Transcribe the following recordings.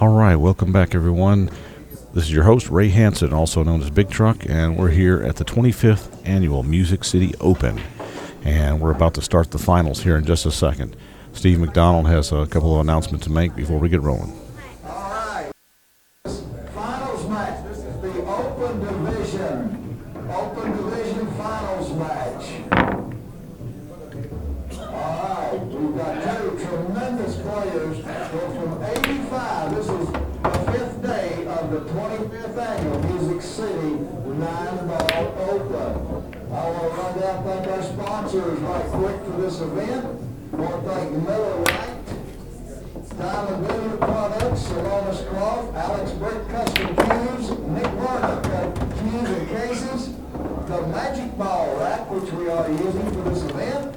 All right, welcome back, everyone. This is your host, Ray Hansen, also known as Big Truck, and we're here at the 25th Annual Music City Open. And we're about to start the finals here in just a second. Steve McDonald has a couple of announcements to make before we get rolling. All right. Finals match. This is the Open Division Finals match. All right. We've got two tremendous players. They're from 85. This is the fifth day of the 25th Annual Music City 9-Ball Open. I want to run down and thank our sponsors right quick for this event. I want to thank Miller Lite, Diamond Vineyard Products, Salonis Croft, Alex Brick Custom Cubes, Nick Warner Cubes and Cases, the Magic Ball Rack, which we are using for this event.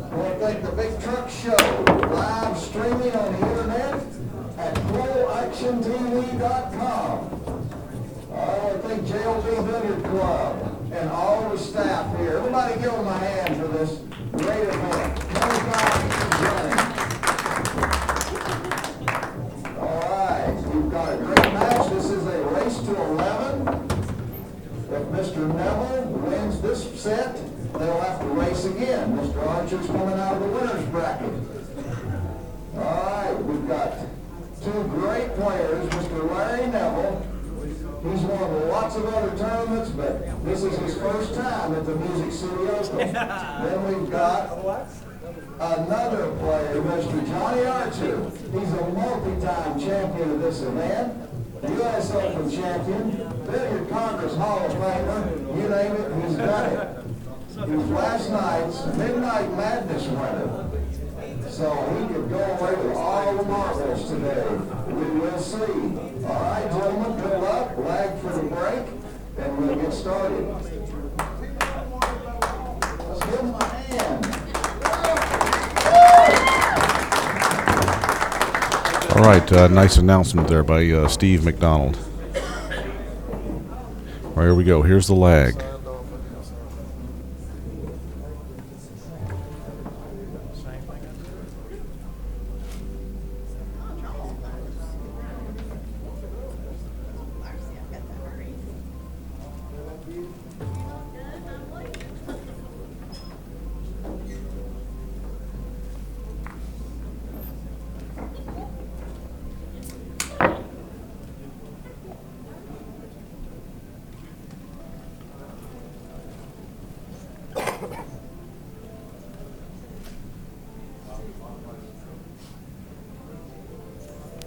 I want to thank the Big Truck Show, live streaming on the internet at ProActionTV.com. I want to thank JLB Vineyard Club and all the staff here. Everybody give them a hand for this great event. 25 running. All right, we've got a great match. This is a race to 11. If Mr. Nevel wins this set, they'll have to race again. Mr. Archer's coming out of the winner's bracket. All right, we've got two great players. Mr. Larry Nevel, he's won lots of other tournaments, but this is his first time at the Music City Open. Then we've got another player, Mr. Johnny Archer. He's a multi-time champion of this event. U.S. Open champion, Vineyard Congress Hall of Famer, you name it, he's done it. He was last night's Midnight Madness winner. So he could go away with all the marbles today. We will see. All right, gentlemen, good luck. Lag for the break, and we'll get started. Let's give him a hand. All right, nice announcement there by Steve McDonald. All right, here we go. Here's the lag.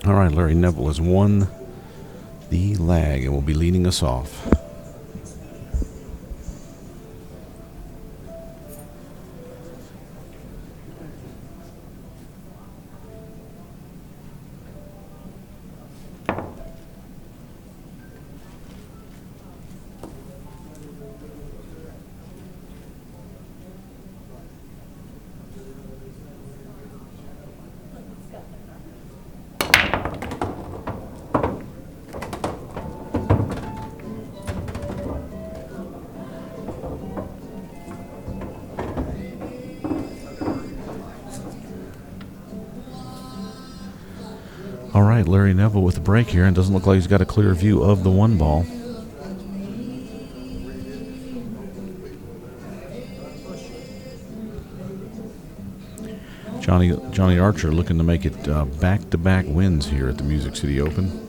All right, Larry Nevel has won the lag and will be leading us off. All right, Larry Nevel with the break here, and doesn't look like he's got a clear view of the one ball. Johnny Archer looking to make it back-to-back wins here at the Music City Open.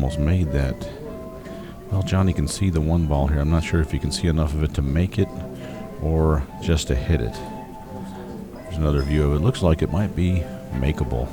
almost made that. Well, Johnny can see the one ball here. I'm not sure if you can see enough of it to make it or just to hit it. There's another view of it. Looks like it might be makeable.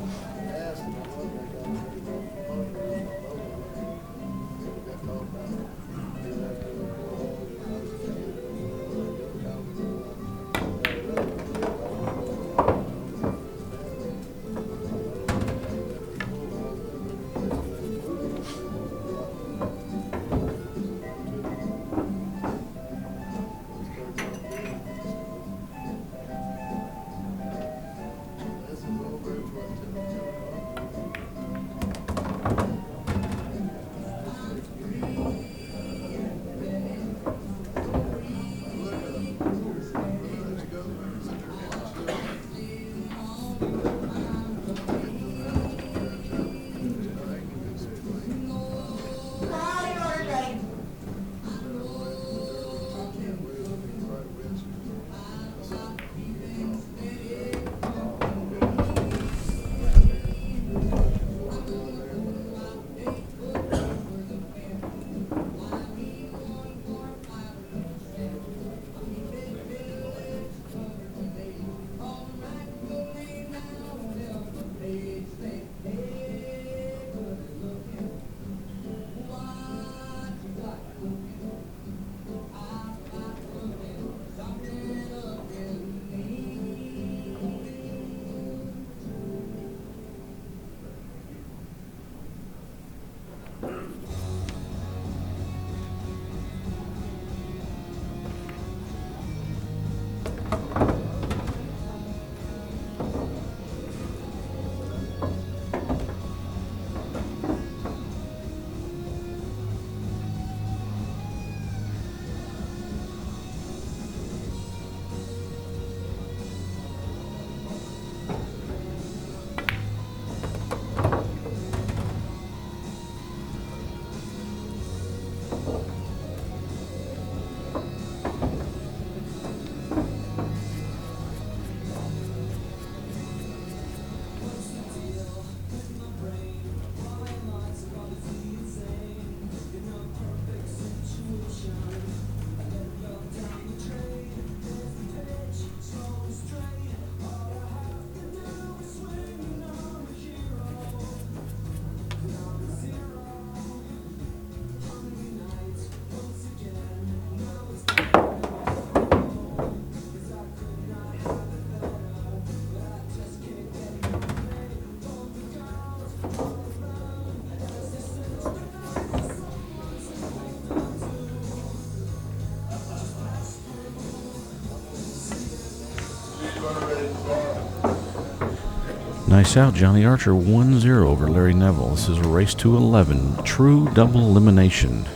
Nice out, Johnny Archer, 1-0 over Larry Nevel. This is a race to 11, true double elimination.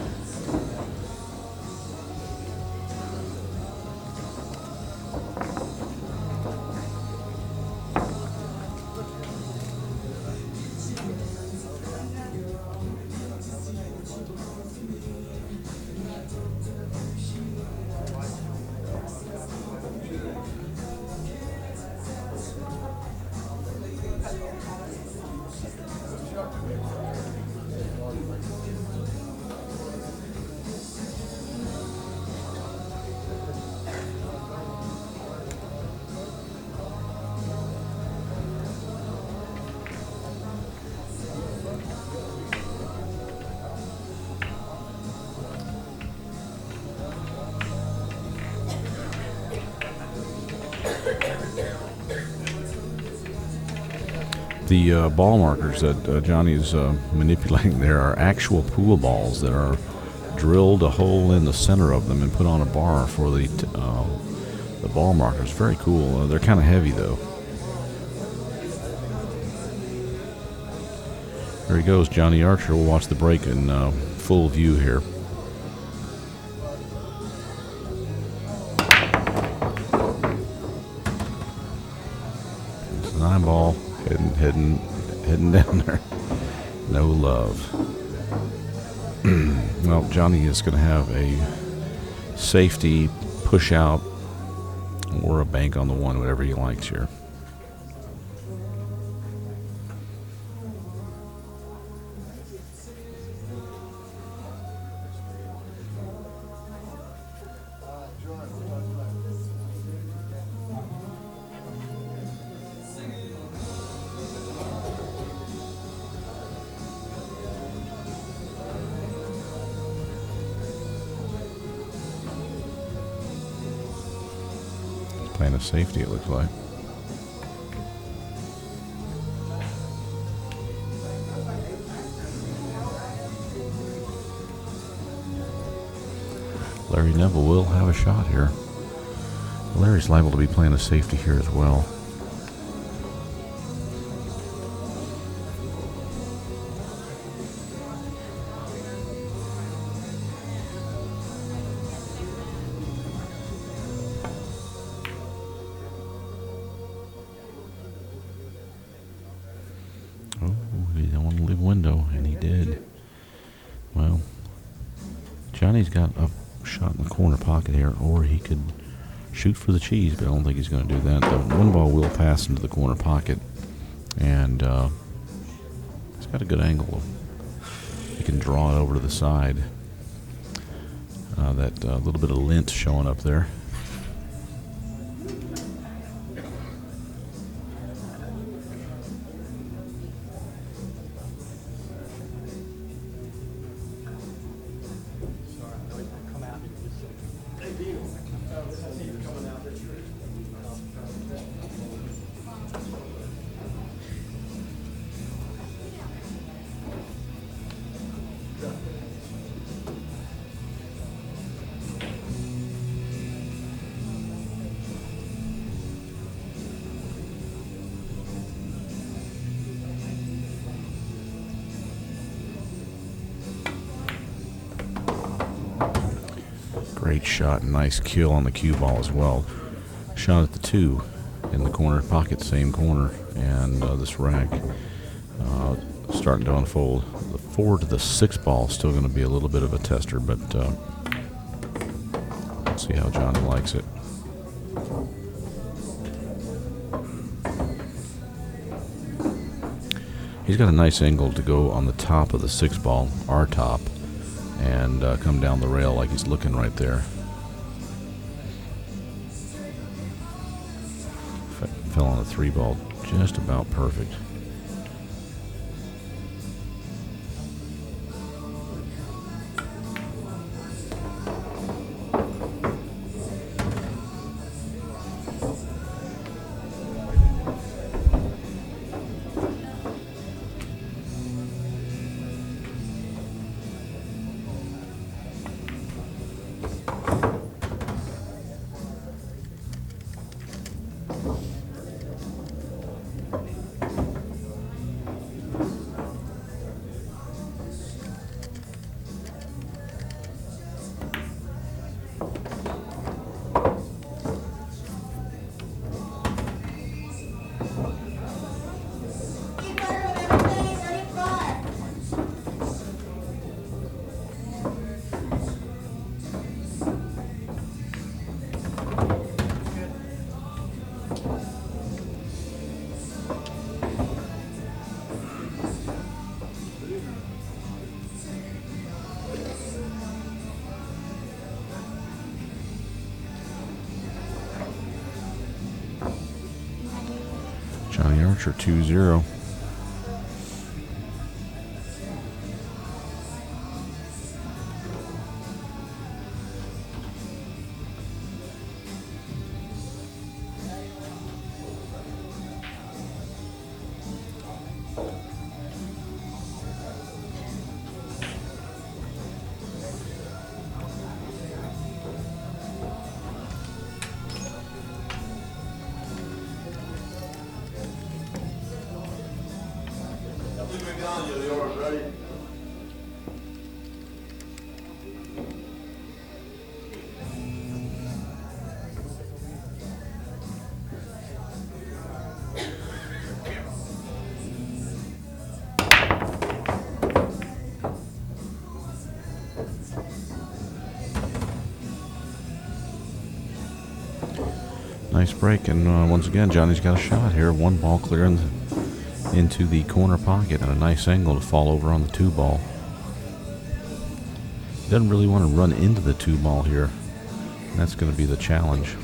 The ball markers that Johnny's manipulating there are actual pool balls that are drilled a hole in the center of them and put on a bar for the ball markers. Very cool. They're kind of heavy though. There he goes, Johnny Archer. We'll watch the break in full view here. It's a 9-ball. Heading down there. No love. Well, Johnny is going to have a safety push out or a bank on the one, whatever he likes here. Playing a safety, it looks like. Larry Nevel will have a shot here. Larry's liable to be playing a safety here as well. Oh, he didn't want to leave a window, and he did. Well, Johnny's got a shot in the corner pocket here, or he could shoot for the cheese, but I don't think he's going to do that. The one ball will pass into the corner pocket, and he's got a good angle. He can draw it over to the side. That little bit of lint showing up there. Great shot, nice kill on the cue ball as well. Shot at the 2 in the corner pocket, same corner, and this rack starting to unfold. The 4 to the 6 ball is still going to be a little bit of a tester, but let's see how Johnny likes it. He's got a nice angle to go on the top of the 6 ball, our top, and come down the rail like he's looking right there. Fell on the 3 ball, just about perfect. Johnny Archer 2-0. Nice break, and once again, Johnny's got a shot here. 1 ball clear into the corner pocket, and a nice angle to fall over on the 2 ball. Doesn't really want to run into the 2 ball here, and that's going to be the challenge.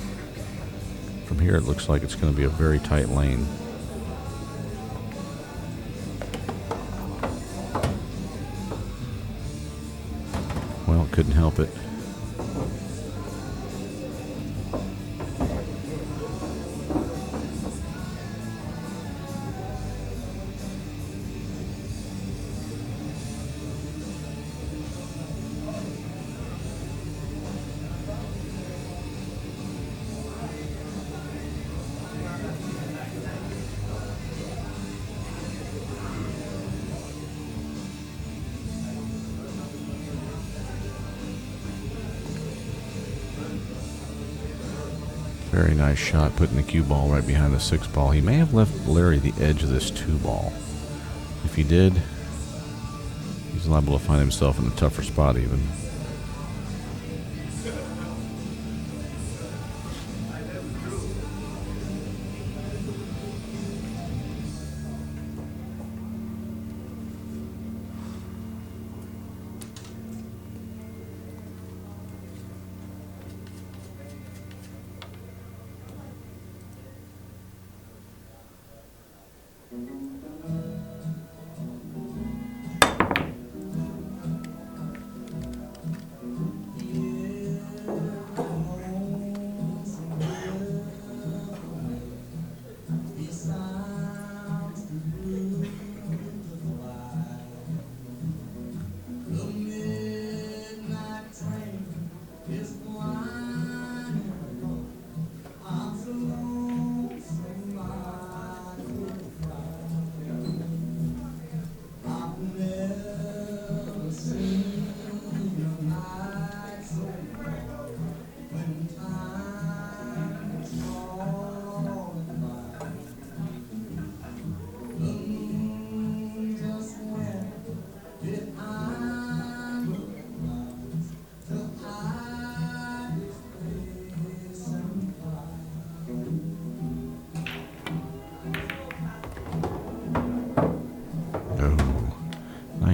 From here, it looks like it's going to be a very tight lane. Well, couldn't help it. Very nice shot, putting the cue ball right behind the 6 ball. He may have left Larry the edge of this 2 ball. If he did, he's liable to find himself in a tougher spot even.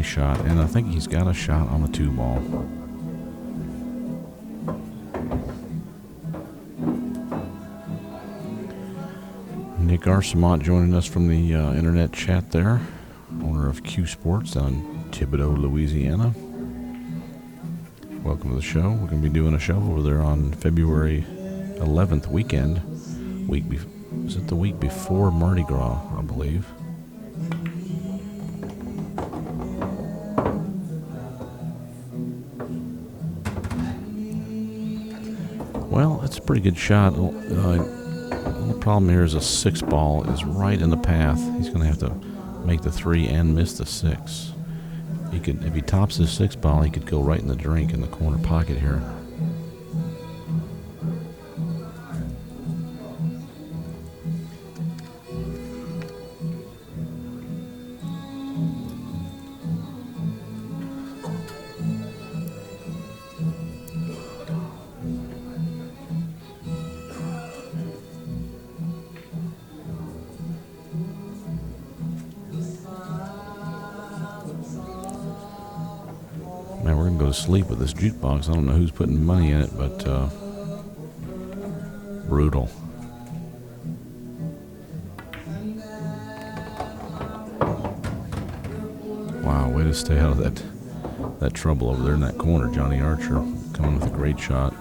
Shot, and I think he's got a shot on the 2 ball. Nick Arsamont joining us from the internet chat there, owner of Q Sports down in Thibodaux, Louisiana. Welcome to the show. We're going to be doing a show over there on February 11th weekend. Is it the week before Mardi Gras, I believe? Well, it's a pretty good shot. The problem here is a 6 ball is right in the path. He's going to have to make the 3 and miss the 6. If he tops his 6 ball, he could go right in the drink in the corner pocket here. Man, we're going to go to sleep with this jukebox. I don't know who's putting money in it, but brutal. Wow, way to stay out of that trouble over there in that corner. Johnny Archer coming with a great shot.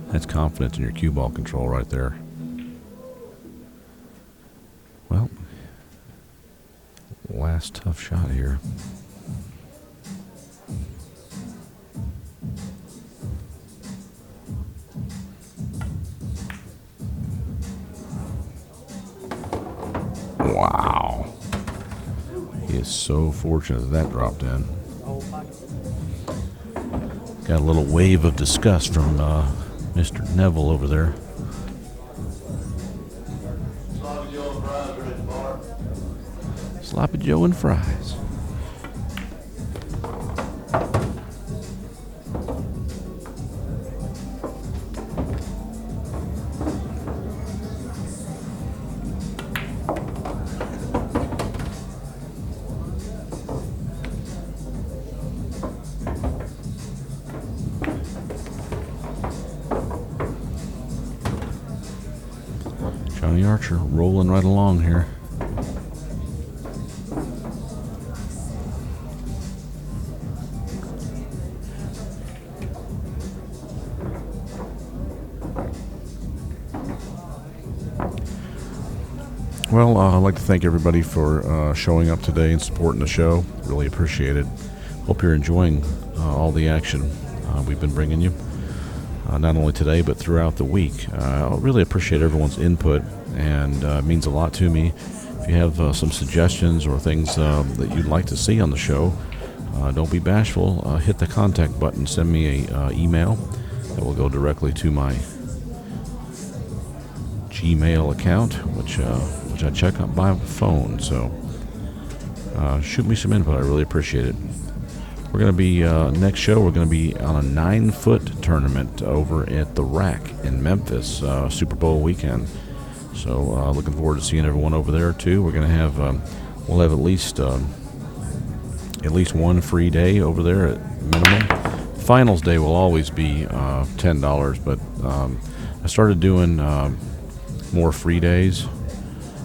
That's confidence in your cue ball control right there. Well, last tough shot here. Wow. He is so fortunate that dropped in. Got a little wave of disgust from Mr. Nevel over there. Sloppy Joe and fries. Johnny Archer rolling right along here. Well, I'd like to thank everybody for showing up today and supporting the show. Really appreciate it. Hope you're enjoying all the action we've been bringing you, not only today but throughout the week. I really appreciate everyone's input, and it means a lot to me. If you have some suggestions or things that you'd like to see on the show, don't be bashful. Hit the contact button. Send me an email that will go directly to my Gmail account, which I check out by phone. So shoot me some input. I really appreciate it. We're going to be, next show, we're going to be on a 9-foot tournament over at the Rack in Memphis, Super Bowl weekend. So looking forward to seeing everyone over there too. We're going to have, we'll have at least one free day over there at minimum. Finals day will always be $10, but I started doing more free days,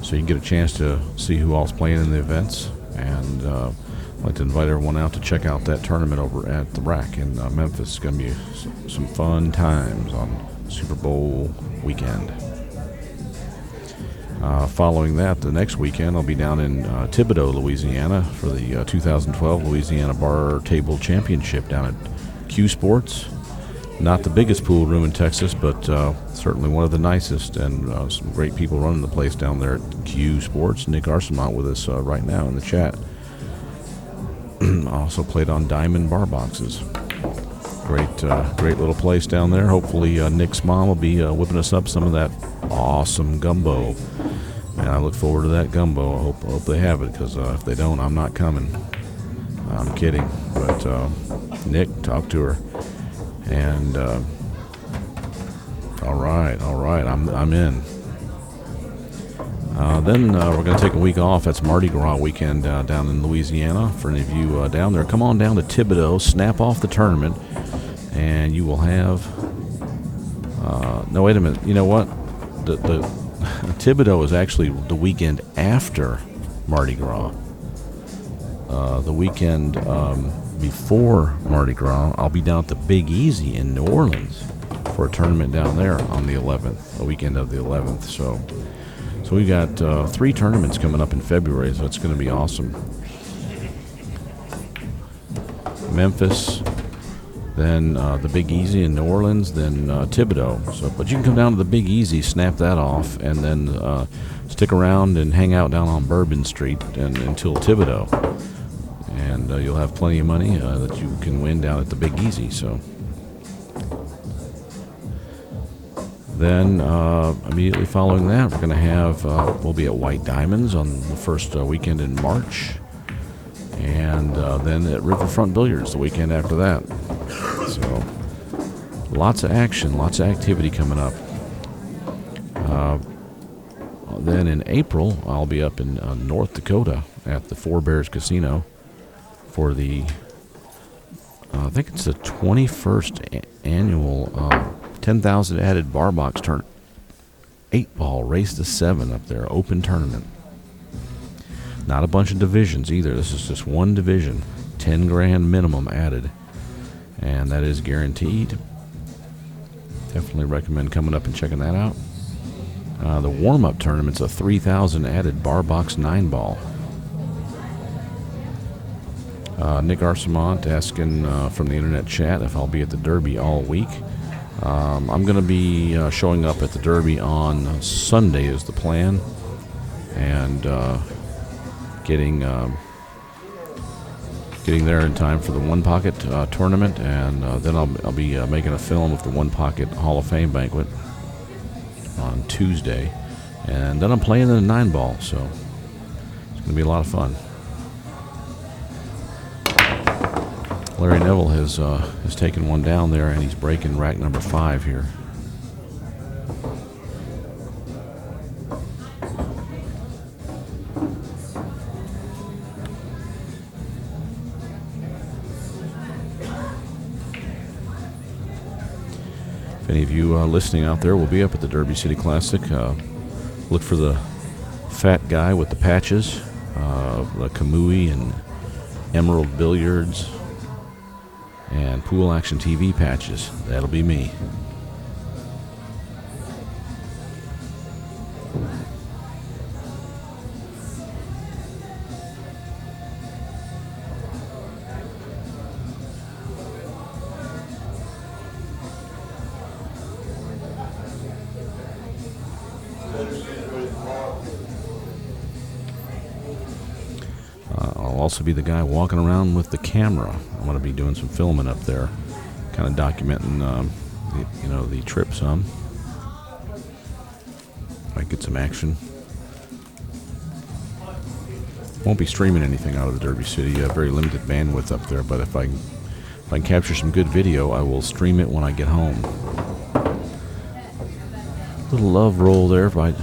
so you can get a chance to see who all's playing in the events. And I'd like to invite everyone out to check out that tournament over at the Rack in Memphis. It's going to be some fun times on Super Bowl weekend. Following that, the next weekend, I'll be down in Thibodaux, Louisiana for the 2012 Louisiana Bar Table Championship down at Q Sports. Not the biggest pool room in Texas, but certainly one of the nicest, and some great people running the place down there at Q Sports. Nick Arsamont with us right now in the chat. Also played on Diamond Bar Boxes. Great little place down there. Hopefully Nick's mom will be whipping us up some of that awesome gumbo. And I look forward to that gumbo. I hope they have it, because if they don't, I'm not coming. I'm kidding. But Nick, talk to her. And all right, I'm in. Then we're going to take a week off. That's Mardi Gras weekend down in Louisiana. For any of you down there, come on down to Thibodaux, snap off the tournament, and you will have. No, wait a minute. You know what? The Thibodaux is actually the weekend after Mardi Gras. The weekend before Mardi Gras, I'll be down at the Big Easy in New Orleans for a tournament down there on the 11th, the weekend of the 11th. So we got 3 tournaments coming up in February, so it's going to be awesome. Memphis, then the Big Easy in New Orleans, then Thibodaux. So, but you can come down to the Big Easy, snap that off, and then stick around and hang out down on Bourbon Street until Thibodaux. And you'll have plenty of money that you can win down at the Big Easy. So then immediately following that, we're going to have, we'll be at White Diamonds on the first weekend in March. And then at Riverfront Billiards the weekend after that. So lots of action, lots of activity coming up. Then in April, I'll be up in North Dakota at the Four Bears Casino for the, I think it's the 21st annual 10,000 added bar box turn 8-ball race to 7 up there, open tournament. Not a bunch of divisions either. This is just one division, 10 grand minimum added, and that is guaranteed. Definitely recommend coming up and checking that out. The warm-up tournament's a 3,000 added bar box 9-ball. Nick Arsamont asking from the internet chat if I'll be at the Derby all week. I'm going to be showing up at the Derby on Sunday is the plan, and getting there in time for the One Pocket tournament, and then I'll be making a film of the One Pocket Hall of Fame banquet on Tuesday, and then I'm playing in a 9-ball, so it's going to be a lot of fun. Larry Nevel has taken one down there, and he's breaking rack number 5 here. If any of you listening out there will be up at the Derby City Classic, look for the fat guy with the patches, the Kamui and Emerald Billiards and Pool Action TV patches. That'll be me. I'll also be the guy walking around with the camera. I'm going to be doing some filming up there, kind of documenting, the trip some. Might get some action. Won't be streaming anything out of the Derby City. Very limited bandwidth up there, but if I can capture some good video, I will stream it when I get home. Little love roll there by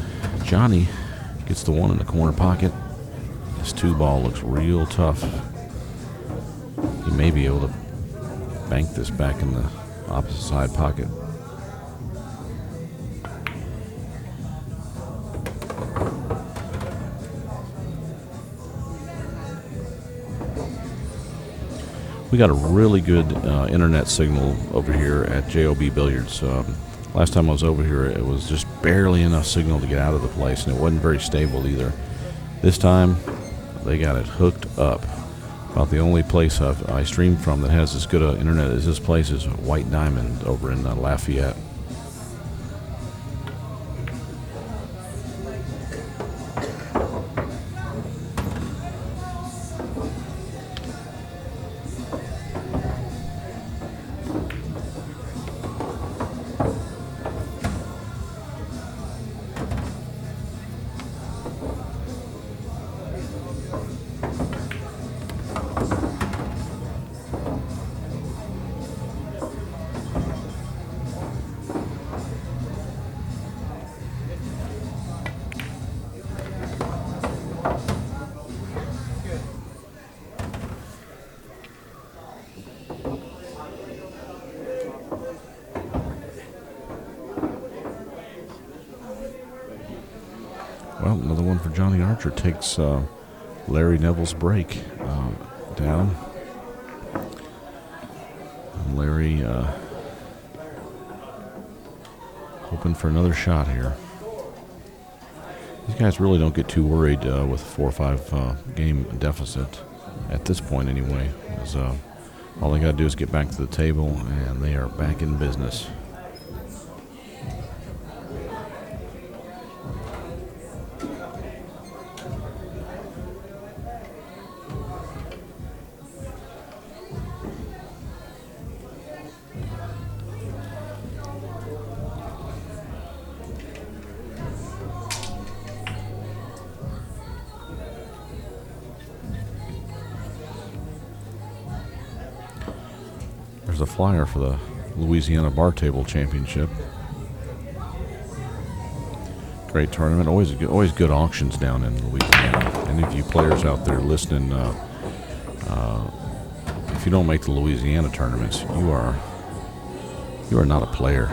Johnny. Gets the one in the corner pocket. This 2-ball looks real tough. He may be able to bank this back in the opposite side pocket. We got a really good internet signal over here at JOB Billiards. Last time I was over here, it was just barely enough signal to get out of the place, and it wasn't very stable either. This time, they got it hooked up. About the only place I stream from that has as good an internet as this place is White Diamond over in Lafayette. Well, another one for Johnny Archer takes Larry Nevel's break down. And Larry hoping for another shot here. These guys really don't get too worried with a 4 or 5 game deficit at this point anyway. All they got to do is get back to the table, and they are back in business. There's a flyer for the Louisiana Bar Table Championship. Great tournament. Always good auctions down in Louisiana. Any of you players out there listening, if you don't make the Louisiana tournaments, you are not a player.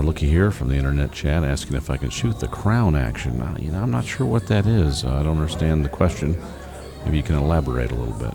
Looky here from the internet chat asking if I can shoot the crown action. I'm not sure what that is. I don't understand the question. Maybe you can elaborate a little bit.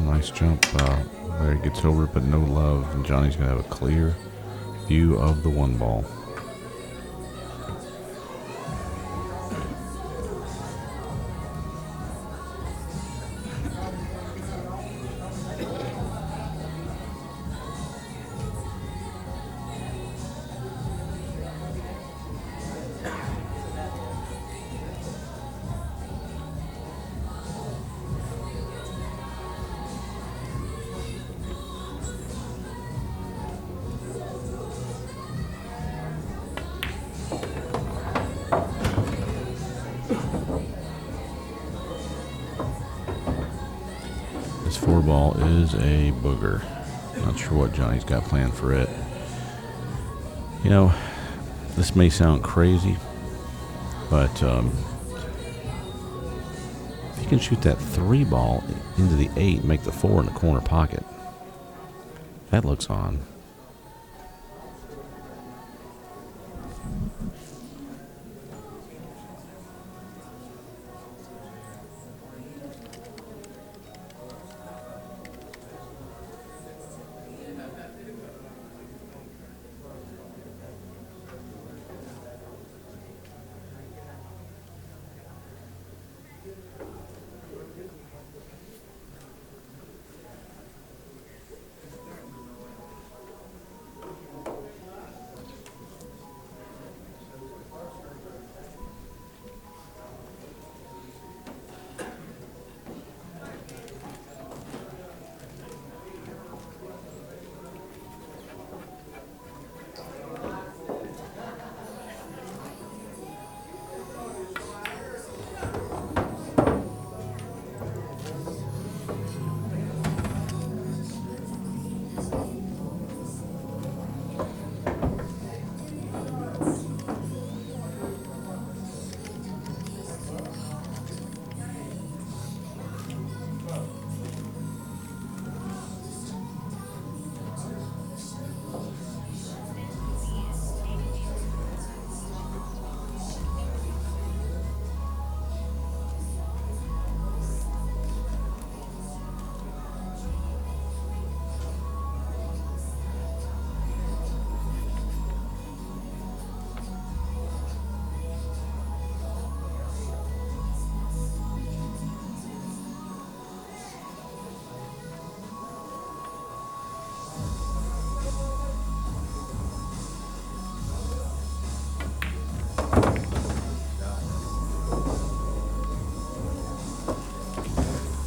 Nice jump. Larry gets over it, but no love. And Johnny's going to have a clear view of the 1-ball. This 4-ball is a booger. Not sure what Johnny's got planned for it. You know, this may sound crazy, but if you can shoot that 3-ball into the 8 and make the 4 in the corner pocket, that looks on.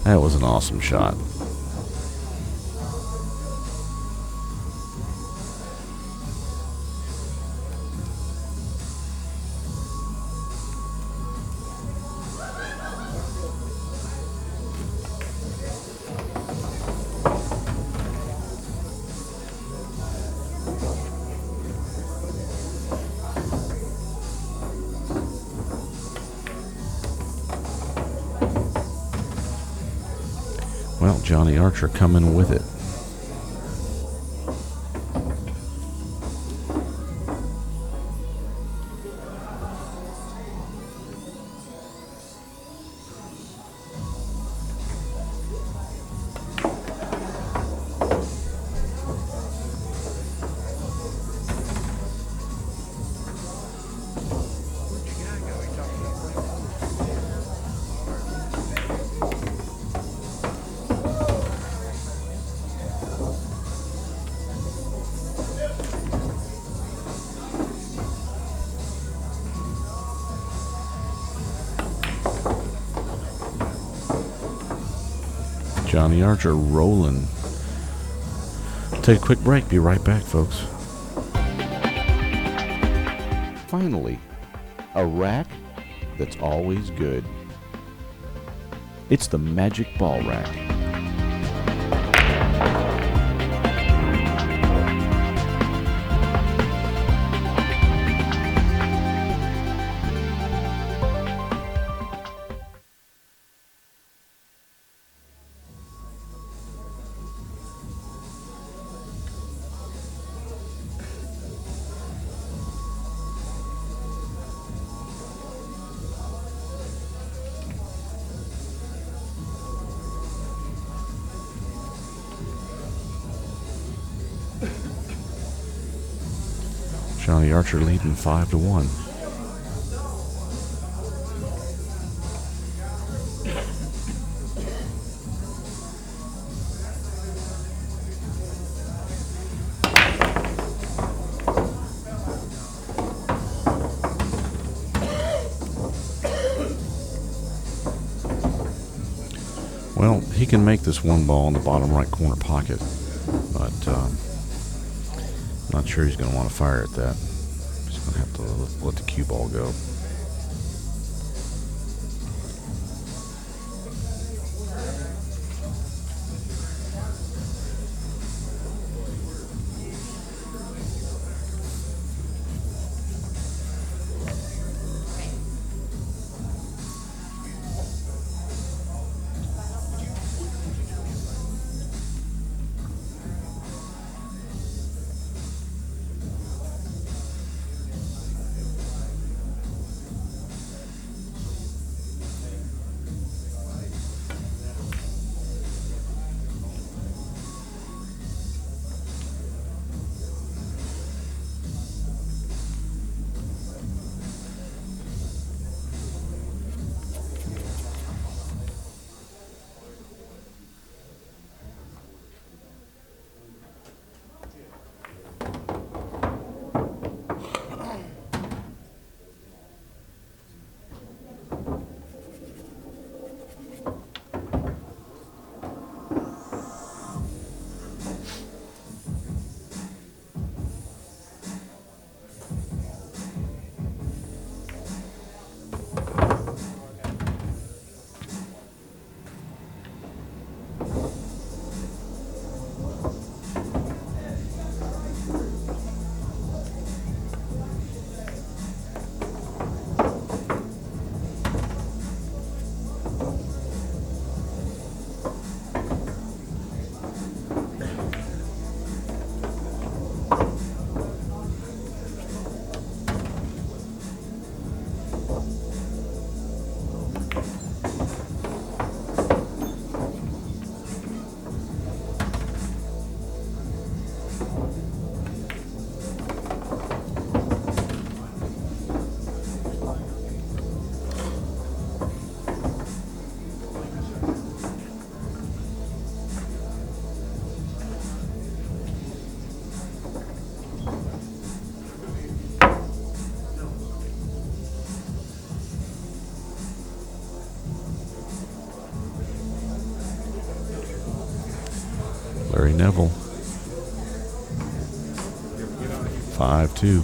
That was an awesome shot. Well, Johnny Archer coming with it. Johnny Archer rolling. Take a quick break. Be right back, folks. Finally, a rack that's always good. It's the Magic Ball Rack. Johnny Archer leading 5-1. Well, he can make this 1-ball in the bottom right corner pocket, but not sure he's going to want to fire at that. He's going to have to let the cue ball go. Larry Nevel. 5-2.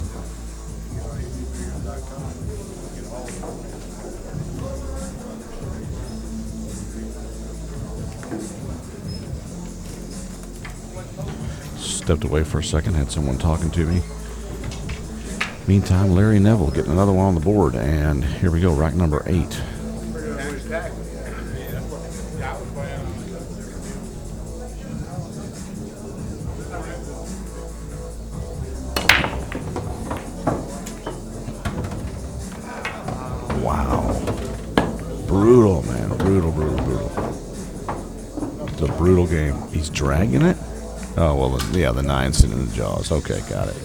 Stepped away for a second, had someone talking to me. Meantime, Larry Nevel getting another one on the board, and here we go, rack number 8. Wow. Brutal, man. Brutal. It's a brutal game. He's dragging it? Oh, well, yeah, the 9's sitting in the jaws. Okay, got it.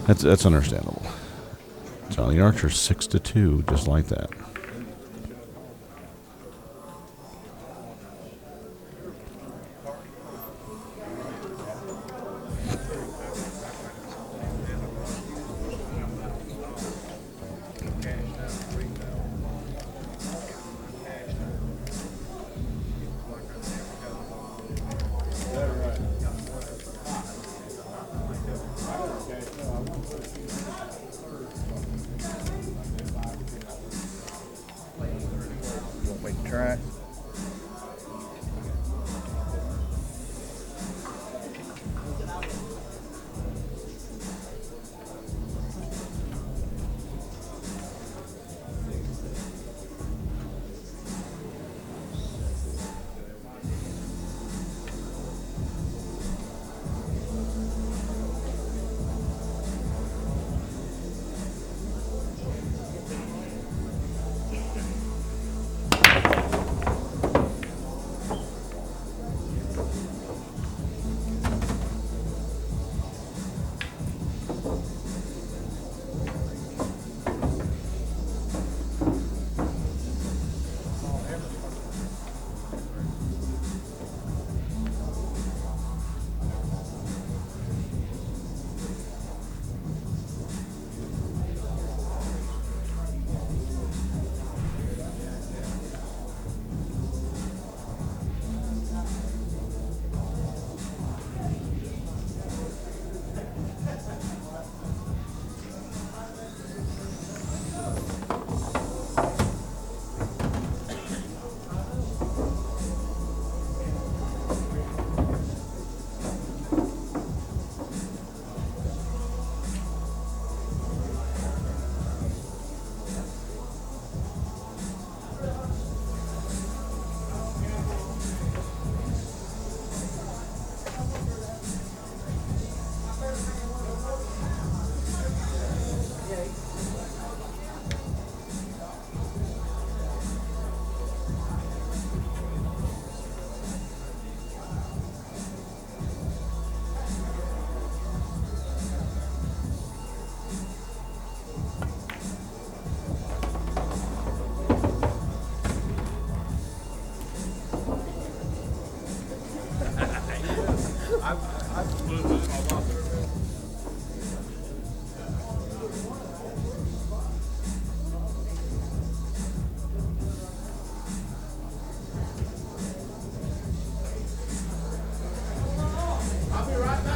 That's understandable. Johnny Archer 6-2, just like that. Try.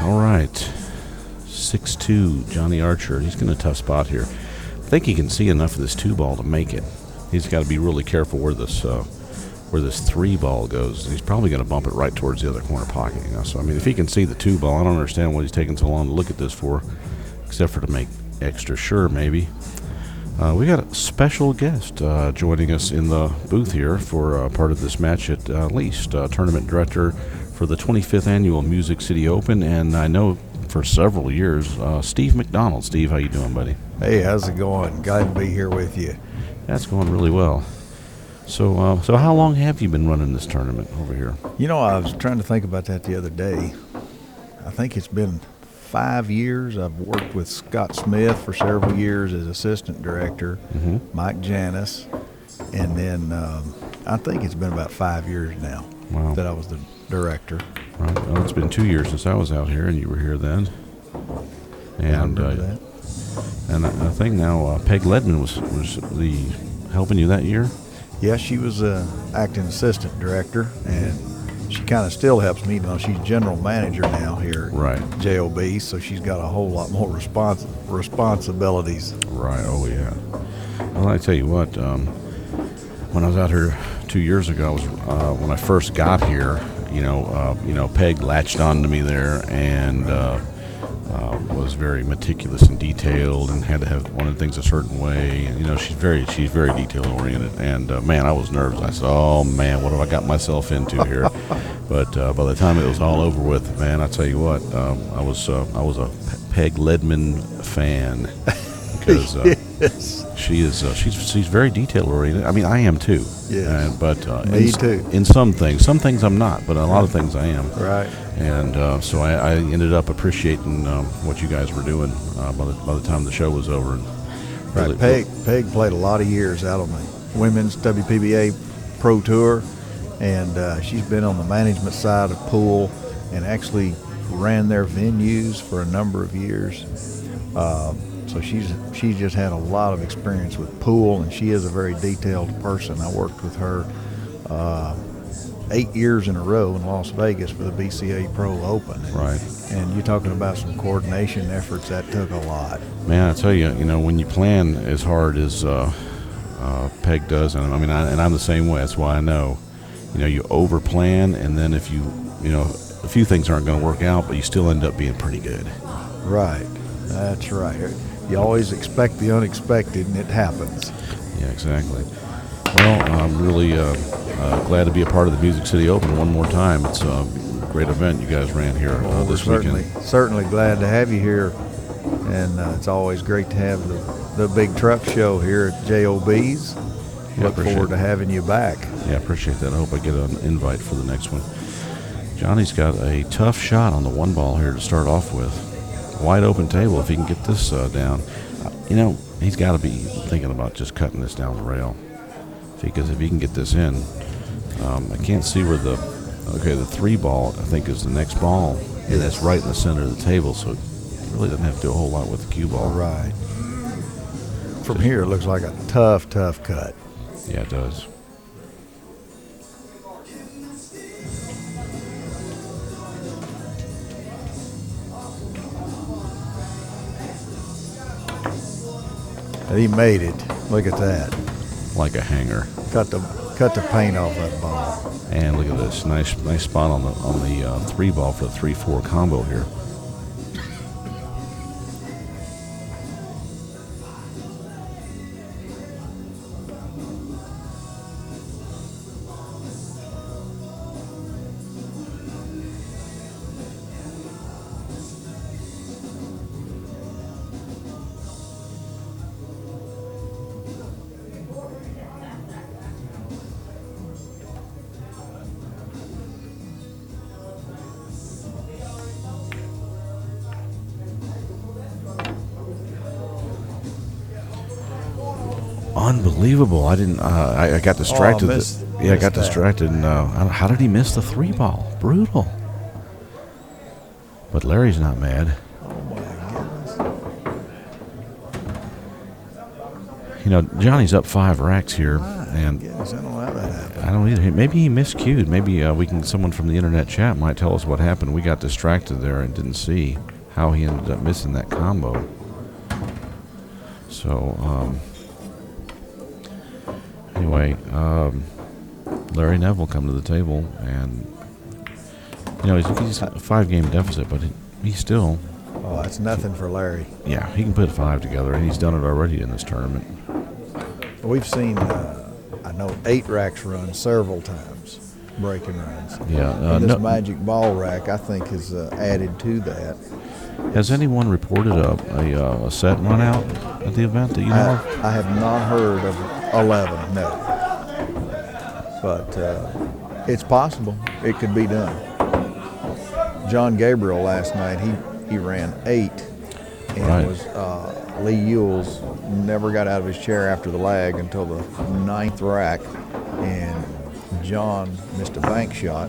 All right, 6-2, Johnny Archer. He's in a tough spot here. I think he can see enough of this 2-ball to make it. He's got to be really careful where this 3-ball goes. He's probably going to bump it right towards the other corner pocket. So I mean, if he can see the 2-ball, I don't understand what he's taking so long to look at this for, except for to make extra sure maybe. We got a special guest joining us in the booth here for part of this match at least. Tournament director for the 25th annual Music City Open, and I know for several years, Steve McDonald. Steve, how you doing, buddy? Hey, how's it going? Glad to be here with you. That's going really well. So how long have you been running this tournament over here? I was trying to think about that the other day. I think it's been 5 years. I've worked with Scott Smith for several years as assistant director, Mike Janis, and then I think it's been about 5 years now that I was the director. Right. Well, it's been 2 years since I was out here, and you were here then. And I remember that. And I think now Peg Ledman was helping you that year. Yeah, she was acting assistant director, and she kind of still helps me. She's general manager now here Right. at JOB, so she's got a whole lot more responsibilities. Right. Oh yeah. Well, I tell you what. When I was out here 2 years ago, when I first got here. Peg latched onto me there and was very meticulous and detailed, and had to have one of the things a certain way. And she's very detail oriented. And man, I was nervous. I said, "Oh man, what have I got myself into here?" But by the time it was all over with, man, I tell you what, I was a Peg Ledman fan because Yes. she's very detail oriented. I mean, I am too. Yes. But Me too. In some things I'm not, but a lot of things I am. Right. And so I ended up appreciating what you guys were doing by the time the show was over. And Right. Peg played a lot of years out on the women's WPBA Pro Tour, and she's been on the management side of pool and actually ran their venues for a number of years. So she's just had a lot of experience with pool, and she is a very detailed person. I worked with her 8 years in a row in Las Vegas for the BCA Pro Open. Right. And you're talking about some coordination efforts that took a lot. Man, I tell you, when you plan as hard as Peg does, and I mean, I'm the same way. That's why I know, you over plan, and then if a few things aren't going to work out, but you still end up being pretty good. Right. That's right. You always expect the unexpected, and it happens. Yeah, exactly. Well, I'm really glad to be a part of the Music City Open one more time. It's a great event you guys ran here this weekend. Certainly glad to have you here, and it's always great to have the big truck show here at JOB's. Look forward to having you back. Yeah, appreciate that. I hope I get an invite for the next one. Johnny's got a tough shot on the one ball here to start off with. Wide open table if he can get this down. He's got to be thinking about just cutting this down the rail. Because if he can get this in, I can't see where the 3 ball I think is the next ball, and that's right in the center of the table, so it really doesn't have to do a whole lot with the cue ball. Right. From here, it looks like a tough cut. Yeah, it does. And he made it. Look at that. Like a hanger. Cut the paint off that ball. And look at this nice spot on the 3 ball for the 3-4 combo here. Unbelievable! I didn't. I got distracted. I got distracted. And how did he miss the 3 ball? Brutal. But Larry's not mad. Oh my goodness! Johnny's up 5 racks here, and I don't know how that happened. I don't either. Maybe he miscued. Maybe someone from the internet chat might tell us what happened. We got distracted there and didn't see how he ended up missing that combo. So. Anyway, Larry Nevel come to the table, and he's a 5-game deficit, but he's still. Oh, that's nothing for Larry. Yeah, he can put 5 together, and he's done it already in this tournament. We've seen, 8 racks run several times, breaking runs. Yeah, and this magic ball rack, I think, has added to that. Has anyone reported a set run out at the event that you know of? I have not heard of 11, no. But it's possible. It could be done. John Gabriel last night, he ran 8, and right. was Lee Ewells never got out of his chair after the lag until the 9th rack, and John missed a bank shot,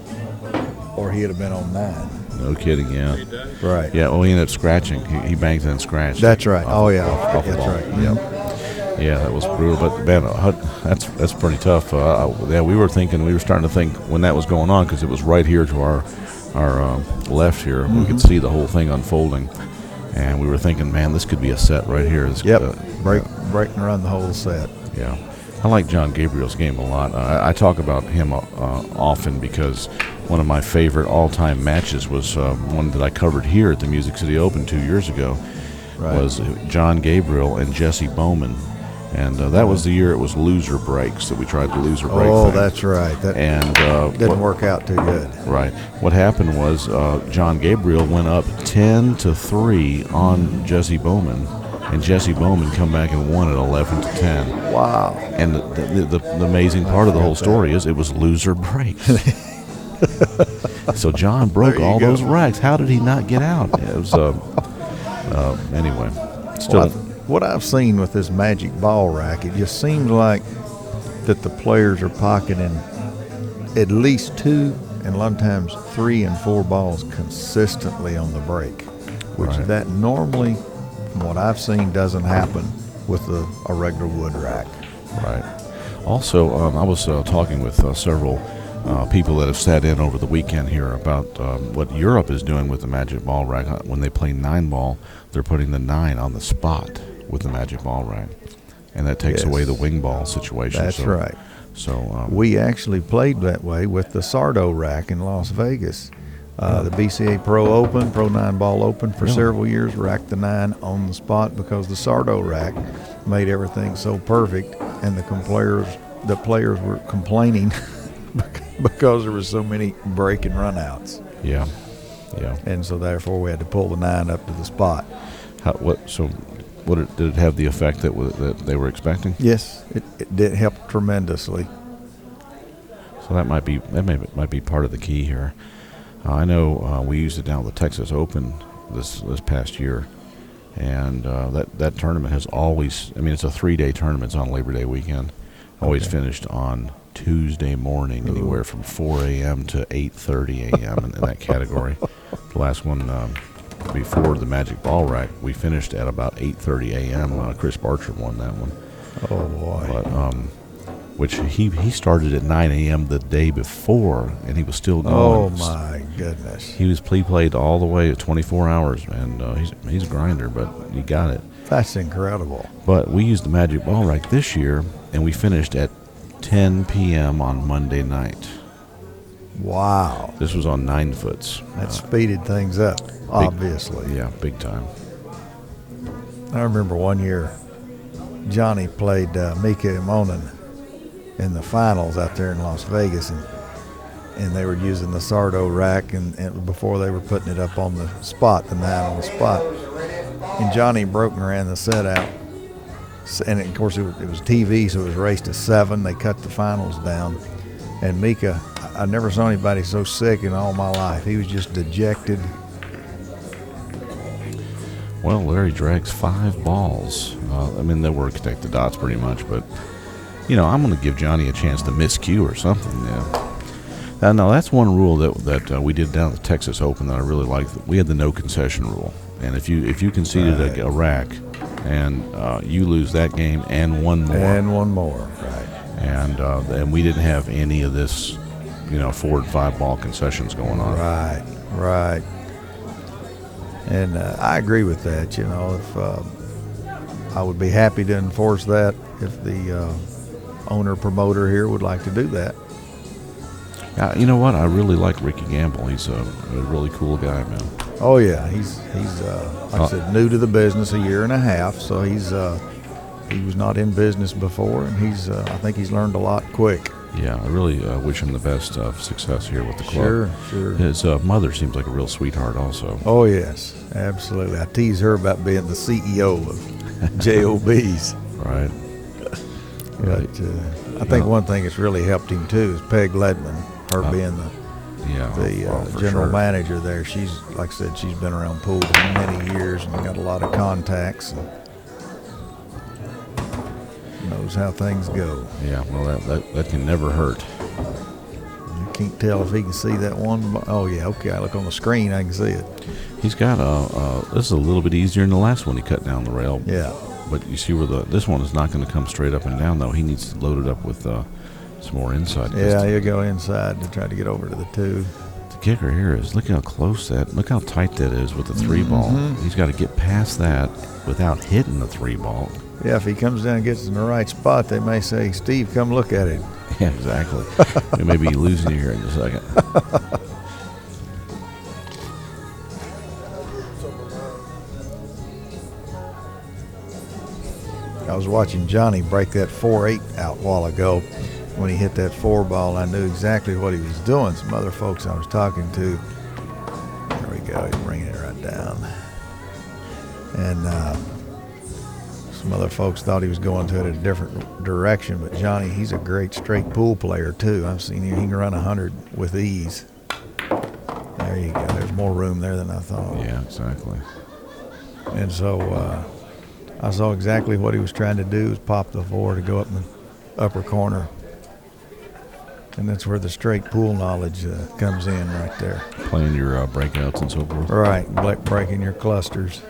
or he'd have been on 9. No kidding, yeah. Right. Yeah, well, he ended up scratching. He banked and scratched. That's right. Off the That's ball. right. Yep. Yeah, that was brutal. But man, that's pretty tough. Yeah, we were starting to think when that was going on, because it was right here to our left here. Mm-hmm. We could see the whole thing unfolding, and we were thinking, man, this could be a set right here. This, break and run the whole set. Yeah, I like John Gabriel's game a lot. I talk about him often because one of my favorite all-time matches was one that I covered here at the Music City Open 2 years ago. Right. Was John Gabriel and Jesse Bowman. And that was the year it was loser breaks that we tried the loser break thing. Oh, that's right. That didn't work out too good. Right. What happened was John Gabriel went up 10-3 on Jesse Bowman, and Jesse Bowman come back and won it 11-10. Wow. And the amazing part of the whole story is it was loser breaks. So John broke all those racks. How did he not get out? It was anyway. Still. What I've seen with this magic ball rack, it just seems like that the players are pocketing at least 2 and a lot of times 3 and 4 balls consistently on the break, which that normally, from what I've seen, doesn't happen with a regular wood rack. Right. Also, I was talking with several people that have sat in over the weekend here about what Europe is doing with the magic ball rack. When they play 9-ball, they're putting the 9 on the spot with the magic ball rack, and that takes away the wing ball situation. That's right. So we actually played that way with the Sardo rack in Las Vegas. The BCA Pro Open, Pro 9-ball Open for several years, racked the 9 on the spot because the Sardo rack made everything so perfect, and the players were complaining because there were so many break and runouts. Yeah. And so therefore we had to pull the 9 up to the spot. Did it have the effect that they were expecting? Yes, it did help tremendously. So that might be part of the key here. I know we used it down at the Texas Open this past year, and that tournament has always. I mean, it's a 3-day tournament. It's on Labor Day weekend. Always finished on Tuesday morning, anywhere from 4 a.m. to 8:30 a.m. in that category. The last one. Before the magic ball rack, we finished at about 8:30 a.m. Chris Barcher won that one. Oh boy! But which he started at 9 a.m. the day before, and he was still going. Oh my goodness! He played all the way at 24 hours, and he's a grinder, but he got it. That's incredible. But we used the magic ball rack this year, and we finished at 10 p.m. on Monday night. Wow! This was on 9-foots. That speeded things up. Obviously. Yeah, big time. I remember one year Johnny played Mika Imonen in the finals out there in Las Vegas, and they were using the Sardo rack and before they were putting it up on the spot, the 9 on the spot. And Johnny broke and ran the set out. And of course it was TV, so it was raced to 7. They cut the finals down. And Mika, I never saw anybody so sick in all my life. He was just dejected. Well, Larry drags 5 balls. I mean, they were connected dots pretty much, but, I'm going to give Johnny a chance to miscue or something. Yeah. Now, that's one rule that we did down at the Texas Open that I really liked. We had the no concession rule. And if you conceded a rack and you lose that game and one more. And one more, right. And we didn't have any of this, 4 and 5 ball concessions going on. Right. And I agree with that. If I would be happy to enforce that if the owner promoter here would like to do that. You know what? I really like Ricky Gamble. He's a really cool guy, man. Oh yeah, he's like I said, new to the business, a year and a half. So he was not in business before, and I think he's learned a lot quick. Yeah, I really wish him the best of success here with the club. Sure. His mother seems like a real sweetheart also. Oh, yes, absolutely. I tease her about being the CEO of JOBs. Right. But I think one thing that's really helped him, too, is Peg Ledman, her being the general manager there. She's, like I said, she's been around pool for many years and got a lot of contacts. And knows how things go. Yeah, well, that can never hurt. You can't tell if he can see that one. Oh, yeah, okay, I look on the screen, I can see it. He's got this is a little bit easier than the last one he cut down the rail. Yeah. But you see where this one is not going to come straight up and down, though. He needs to load it up with some more inside. Yeah, he'll go inside to try to get over to the 2. The kicker here is look how close look how tight that is with the 3 ball. He's got to get past that without hitting the 3 ball. Yeah, if he comes down and gets in the right spot, they may say, Steve, come look at it. Yeah, exactly. We may be losing you here in a second. I was watching Johnny break that 4-8 out a while ago. When he hit that 4 ball, I knew exactly what he was doing. Some other folks I was talking to, there we go, he's bringing it right down. And some other folks thought he was going to it a different direction, but Johnny, he's a great straight pool player too. I've seen him, he can run 100 with ease. There you go, there's more room there than I thought. Yeah, exactly. And so I saw exactly what he was trying to do, is pop the 4 to go up in the upper corner. And that's where the straight pool knowledge comes in right there. Playing your breakouts and so forth. Right, breaking your clusters.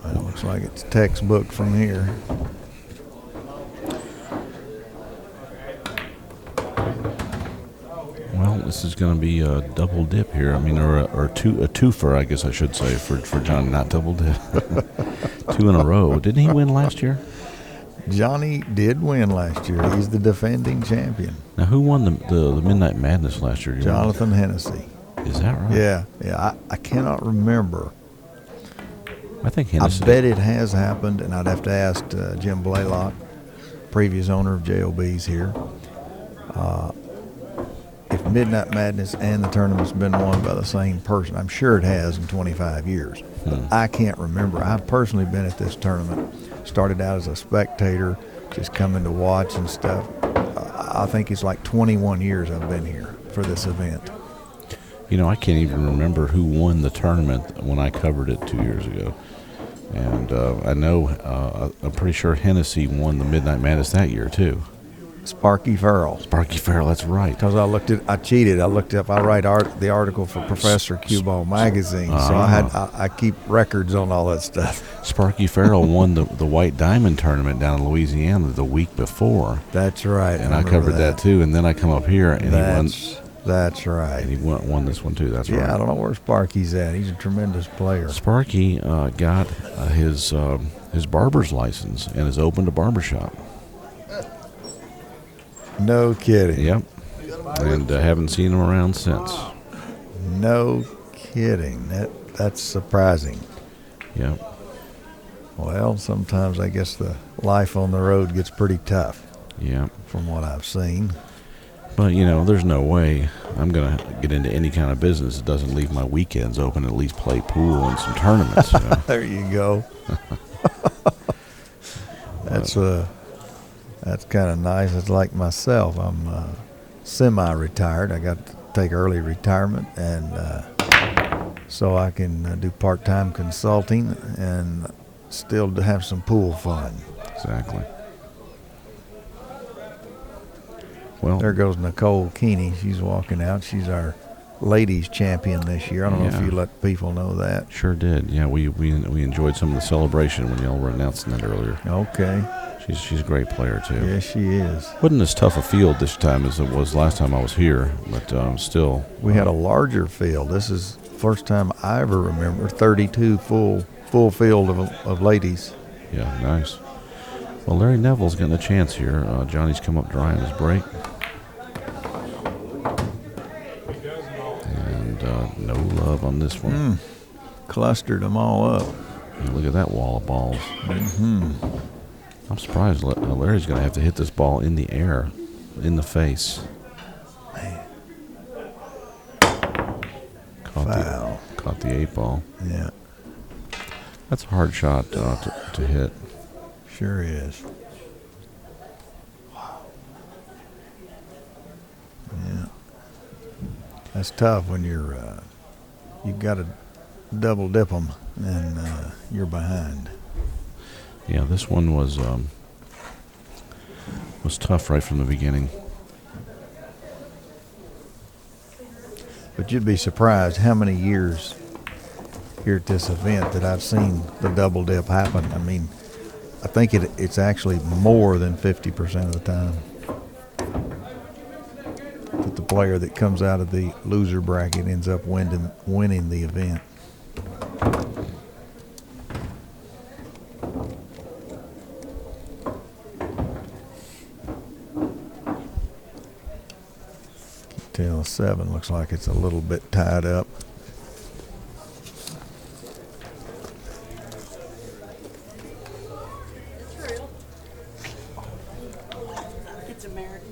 Well, it looks like it's textbook from here. Well, this is going to be a double dip here. I mean, or a twofer, I guess I should say, for John, not double dip. 2 in a row. Didn't he win last year? Johnny did win last year. He's the defending champion. Now, who won the Midnight Madness last year? Jonathan Hennessy. Is that right? Yeah. I cannot remember. I think Hennessy. I bet it has happened, and I'd have to ask Jim Blaylock, previous owner of JOB's here. If Midnight Madness and the tournament's been won by the same person, I'm sure it has in 25 years. I can't remember. I've personally been at this tournament. Started out as a spectator, just coming to watch and stuff. I think it's like 21 years I've been here for this event. You know, I can't even remember who won the tournament when I covered it 2 years ago. And I know, I'm pretty sure Hennessy won the Midnight Madness that year, too. Sparky Farrell. Sparky Farrell, that's right. Because I cheated. I write the article for Professor Q-Ball magazine, so I keep records on all that stuff. Sparky Farrell won the White Diamond tournament down in Louisiana the week before. That's right. And I covered that too. And then I come up here and he won. That's right. And he won this one too. That's right. Yeah, I don't know where Sparky's at. He's a tremendous player. Sparky got his barber's license and has opened a barbershop. No kidding. Yep. And haven't seen him around since. No kidding. That's surprising. Yep. Well, sometimes I guess the life on the road gets pretty tough. Yeah. From what I've seen. But, you know, there's no way I'm going to get into any kind of business that doesn't leave my weekends open, at least play pool and some tournaments. You know? There you go. That's kind of nice. It's like myself. I'm semi-retired. I got to take early retirement, and so I can do part-time consulting and still have some pool fun. Exactly. Well, there goes Nicole Keeney. She's walking out. She's our ladies champion this year. I don't know if you let people know that. Sure did. Yeah, we enjoyed some of the celebration when y'all were announcing that earlier. Okay. She's a great player too. Yes, she is. Wasn't as tough a field this time as it was last time I was here, but still. We had a larger field. This is the first time I ever remember 32 full field of ladies. Yeah, nice. Well, Larry Nevel's getting a chance here. Johnny's come up dry on his break. And no love on this one. Clustered them all up. And look at that wall of balls. Mm-hmm. I'm surprised Larry's going to have to hit this ball in the air, in the face. Man. Caught the 8 ball. Yeah. That's a hard shot to hit. Sure is. Wow. Yeah. That's tough when you've got to double dip them and you're behind. Yeah, this one was tough right from the beginning. But you'd be surprised how many years here at this event that I've seen the double dip happen. I mean, I think it's actually more than 50% of the time that the player that comes out of the loser bracket ends up winning the event. Tail 7 looks like it's a little bit tied up. It's American.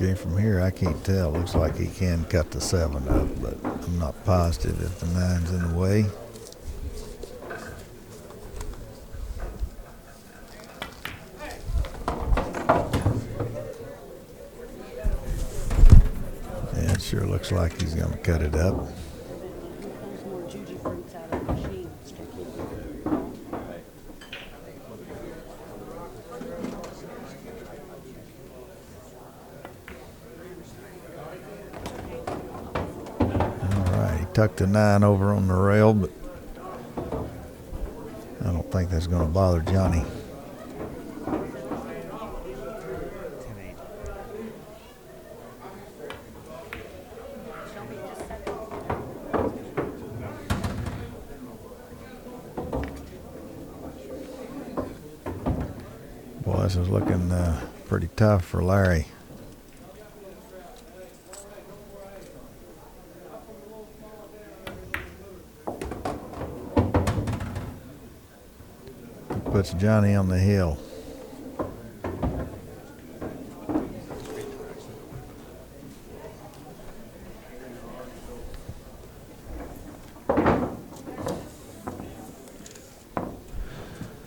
Okay, from here I can't tell. Looks like he can cut the 7 up, but I'm not positive if the 9's in the way. Yeah, it sure looks like he's going to cut it up. Pulls more juji fruits out of the machine. Tucked the 9 over on the rail, but I don't think that's going to bother Johnny. Boy, this is looking pretty tough for Larry. Puts Johnny on the hill.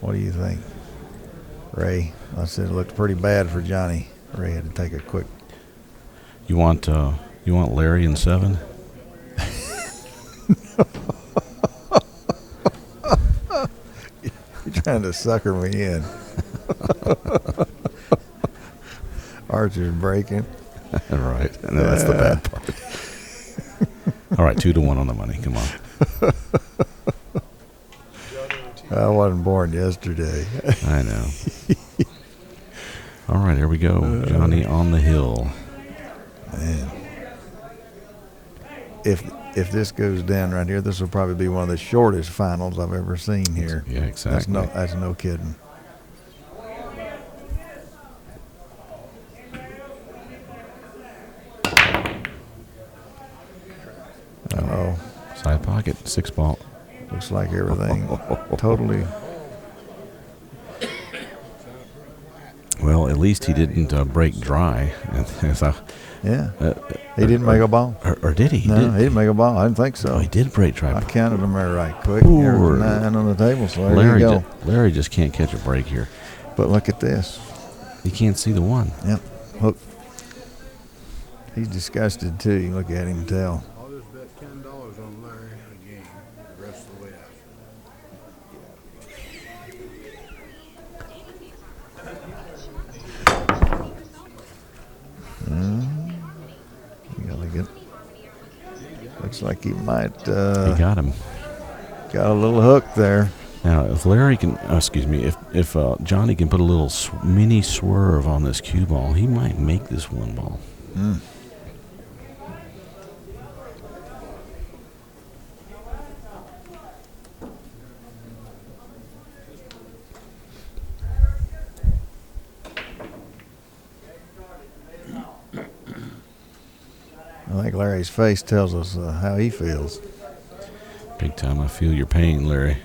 What do you think, Ray? I said it looked pretty bad for Johnny. Ray had to take a quick. You want Larry in 7? Trying to sucker me in. Archer's breaking. Right. No, that's the bad part. All right, 2-1 on the money. Come on. I wasn't born yesterday. I know. All right, here we go. Johnny on the hill. Man. If this goes down right here, this will probably be one of the shortest finals I've ever seen here. Yeah, exactly. That's no kidding. Uh-oh. Side pocket, 6 ball. Looks like everything totally. Well, at least he didn't break dry. Yeah. He didn't make a ball. Or did he? No, he didn't make a ball. I didn't think so. Oh, he did break dry. I counted them there right quick. Poor. There's 9 on the table, so there you go. Larry just can't catch a break here. But look at this. He can't see the 1. Yep. Look. He's disgusted, too. You look at him and tell. I'll just bet $10 on Larry in a game the rest of the way out. You gotta get. Looks like he might. He got him. Got a little hook there. Now, if Larry can, if Johnny can put a little mini swerve on this cue ball, he might make this 1 ball. I think Larry's face tells us how he feels. Big time. I feel your pain, Larry.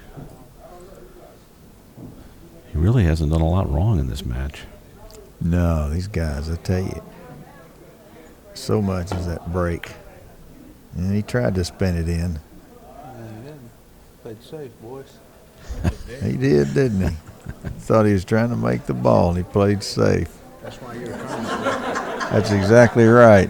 He really hasn't done a lot wrong in this match. No, these guys, I tell you, so much is that break. And he tried to spin it in. Played safe, boys. He did, didn't he? Thought he was trying to make the ball, and he played safe. That's why you're coming. That's exactly right.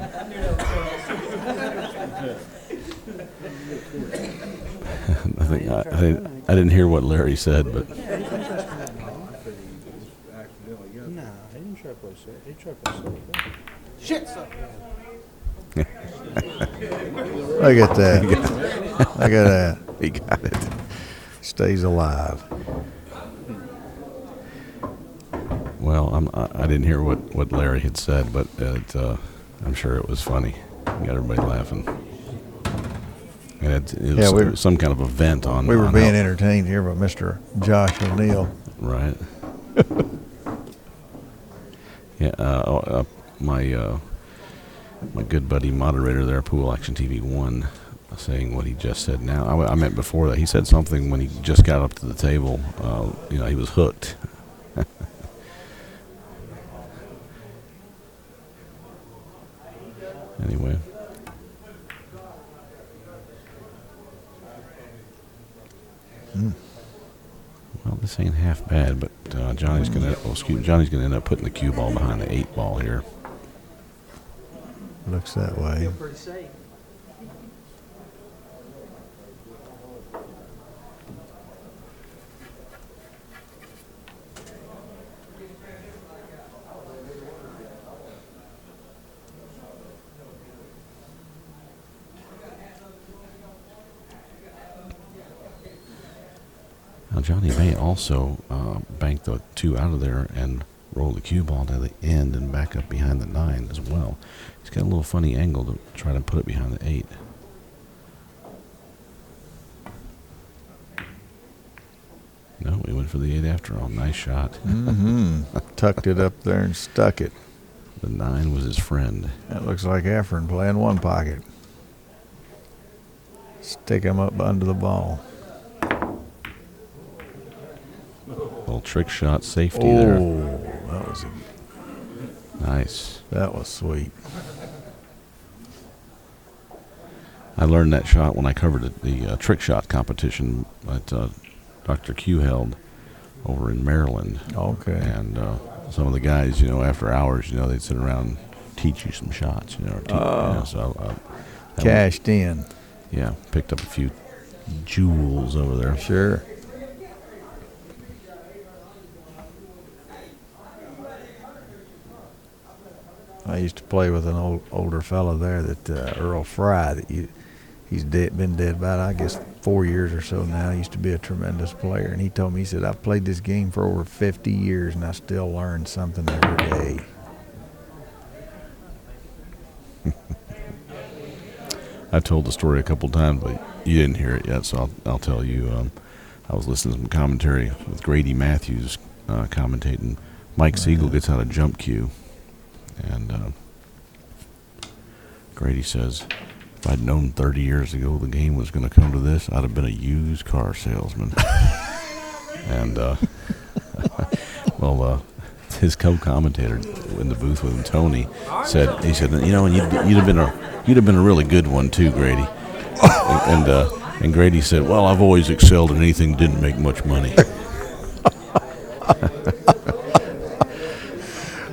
I didn't hear what Larry said, but No, he didn't try to play safe. He tried to play safe. Shit, son. Look at that. Look at that. he got it. Stays alive. Well, I didn't hear what Larry had said, but I'm sure it was funny. Got everybody laughing. And it was some kind of event on. We were on being entertained here by Mr. Josh O'Neill. Right. Yeah. My good buddy moderator there, Pool Action TV 1, saying what he just said now. I meant before that. He said something when he just got up to the table. He was hooked. Anyway. Well, this ain't half bad, but Johnny's gonna end up putting the cue ball behind the 8 ball here. Looks that way. Pretty safe. Now Johnny may also bank the 2 out of there and roll the cue ball to the end and back up behind the 9 as well. He's got a little funny angle to try to put it behind the 8. No, we went for the 8 after all. Nice shot. Mm-hmm. Tucked it up there and stuck it. The 9 was his friend. That looks like Efren playing one pocket. Stick him up under the ball. Little trick shot safety there. Oh, Nice. that was sweet. I learned that shot when I covered the trick shot competition that Dr. Q held over in Maryland. Okay. And some of the guys, after hours, they'd sit around and teach you some shots, so Cashed in. Yeah, picked up a few jewels over there. Sure. I used to play with an older fellow there, that Earl Fry. He's been dead about, I guess, 4 years or so now. He used to be a tremendous player, and he told me, he said, I've played this game for over 50 years, and I still learn something every day. I've told the story a couple times, but you didn't hear it yet, so I'll tell you. I was listening to some commentary with Grady Matthews commentating. Mike Siegel gets out a jump cue, and Grady says, if I'd known 30 years ago the game was going to come to this, I'd have been a used car salesman. And, his co-commentator in the booth with him, Tony, said, and you'd have been a really good one too, Grady. And Grady said, well, I've always excelled in anything that didn't make much money.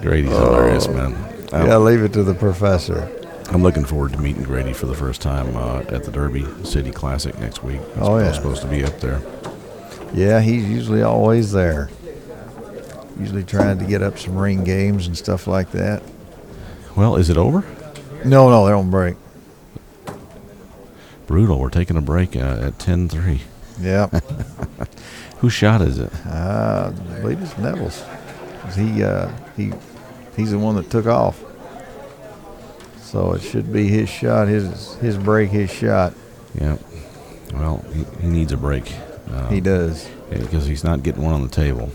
Grady's hilarious, man. Yeah, leave it to the professor. I'm looking forward to meeting Grady for the first time at the Derby City Classic next week. I'm supposed to be up there. Yeah, he's usually always there. Usually trying to get up some ring games and stuff like that. Well, is it over? No, they don't break. Brutal. We're taking a break at 10:03. Yeah. Whose shot is it? I believe it's Nevel's. He's the one that took off. So it should be his shot, his break, his shot. Yeah. Well, he needs a break. He does. Because he's not getting one on the table.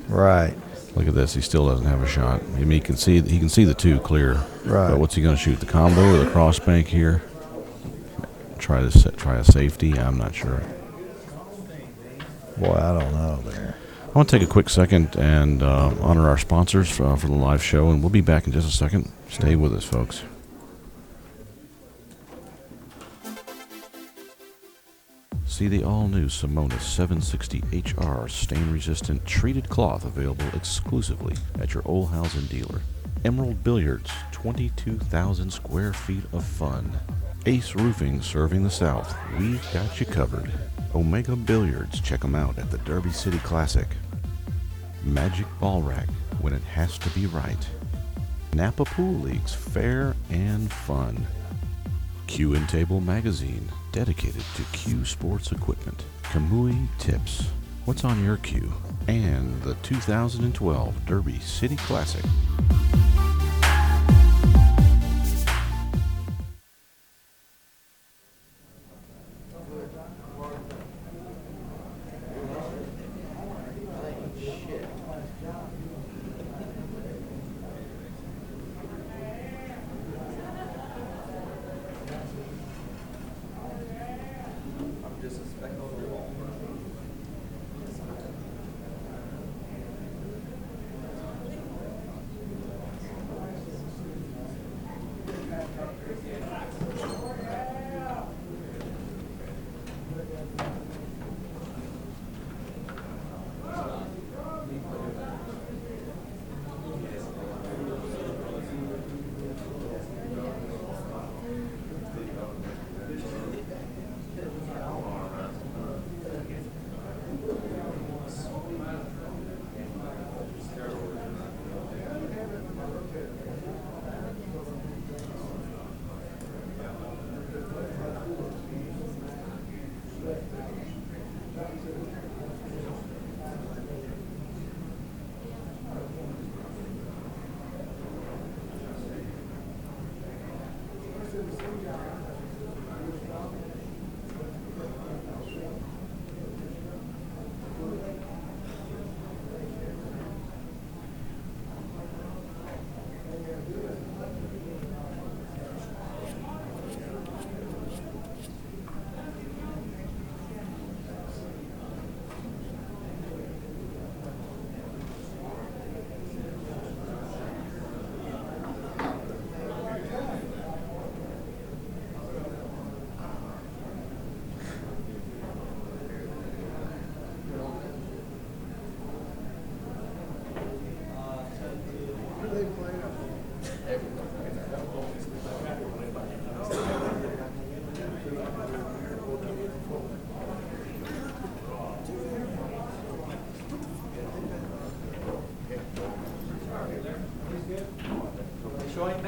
Right. Look at this. He still doesn't have a shot. I mean, he can see the 2 clear. Right. But what's he going to shoot? The combo or the cross bank here? Try a safety? I'm not sure. Boy, I don't know there. I want to take a quick second and honor our sponsors for the live show, and we'll be back in just a second. Stay with us, folks. See the all-new Simonis 760 HR stain-resistant treated cloth available exclusively at your Olhausen dealer. Emerald Billiards, 22,000 square feet of fun. Ace Roofing serving the South. We've got you covered. Omega Billiards, check them out at the Derby City Classic. Magic Ball Rack, when it has to be right. Napa Pool Leagues, fair and fun. Q and Table Magazine, dedicated to Q sports equipment. Kamui Tips, what's on your queue? And the 2012 Derby City Classic.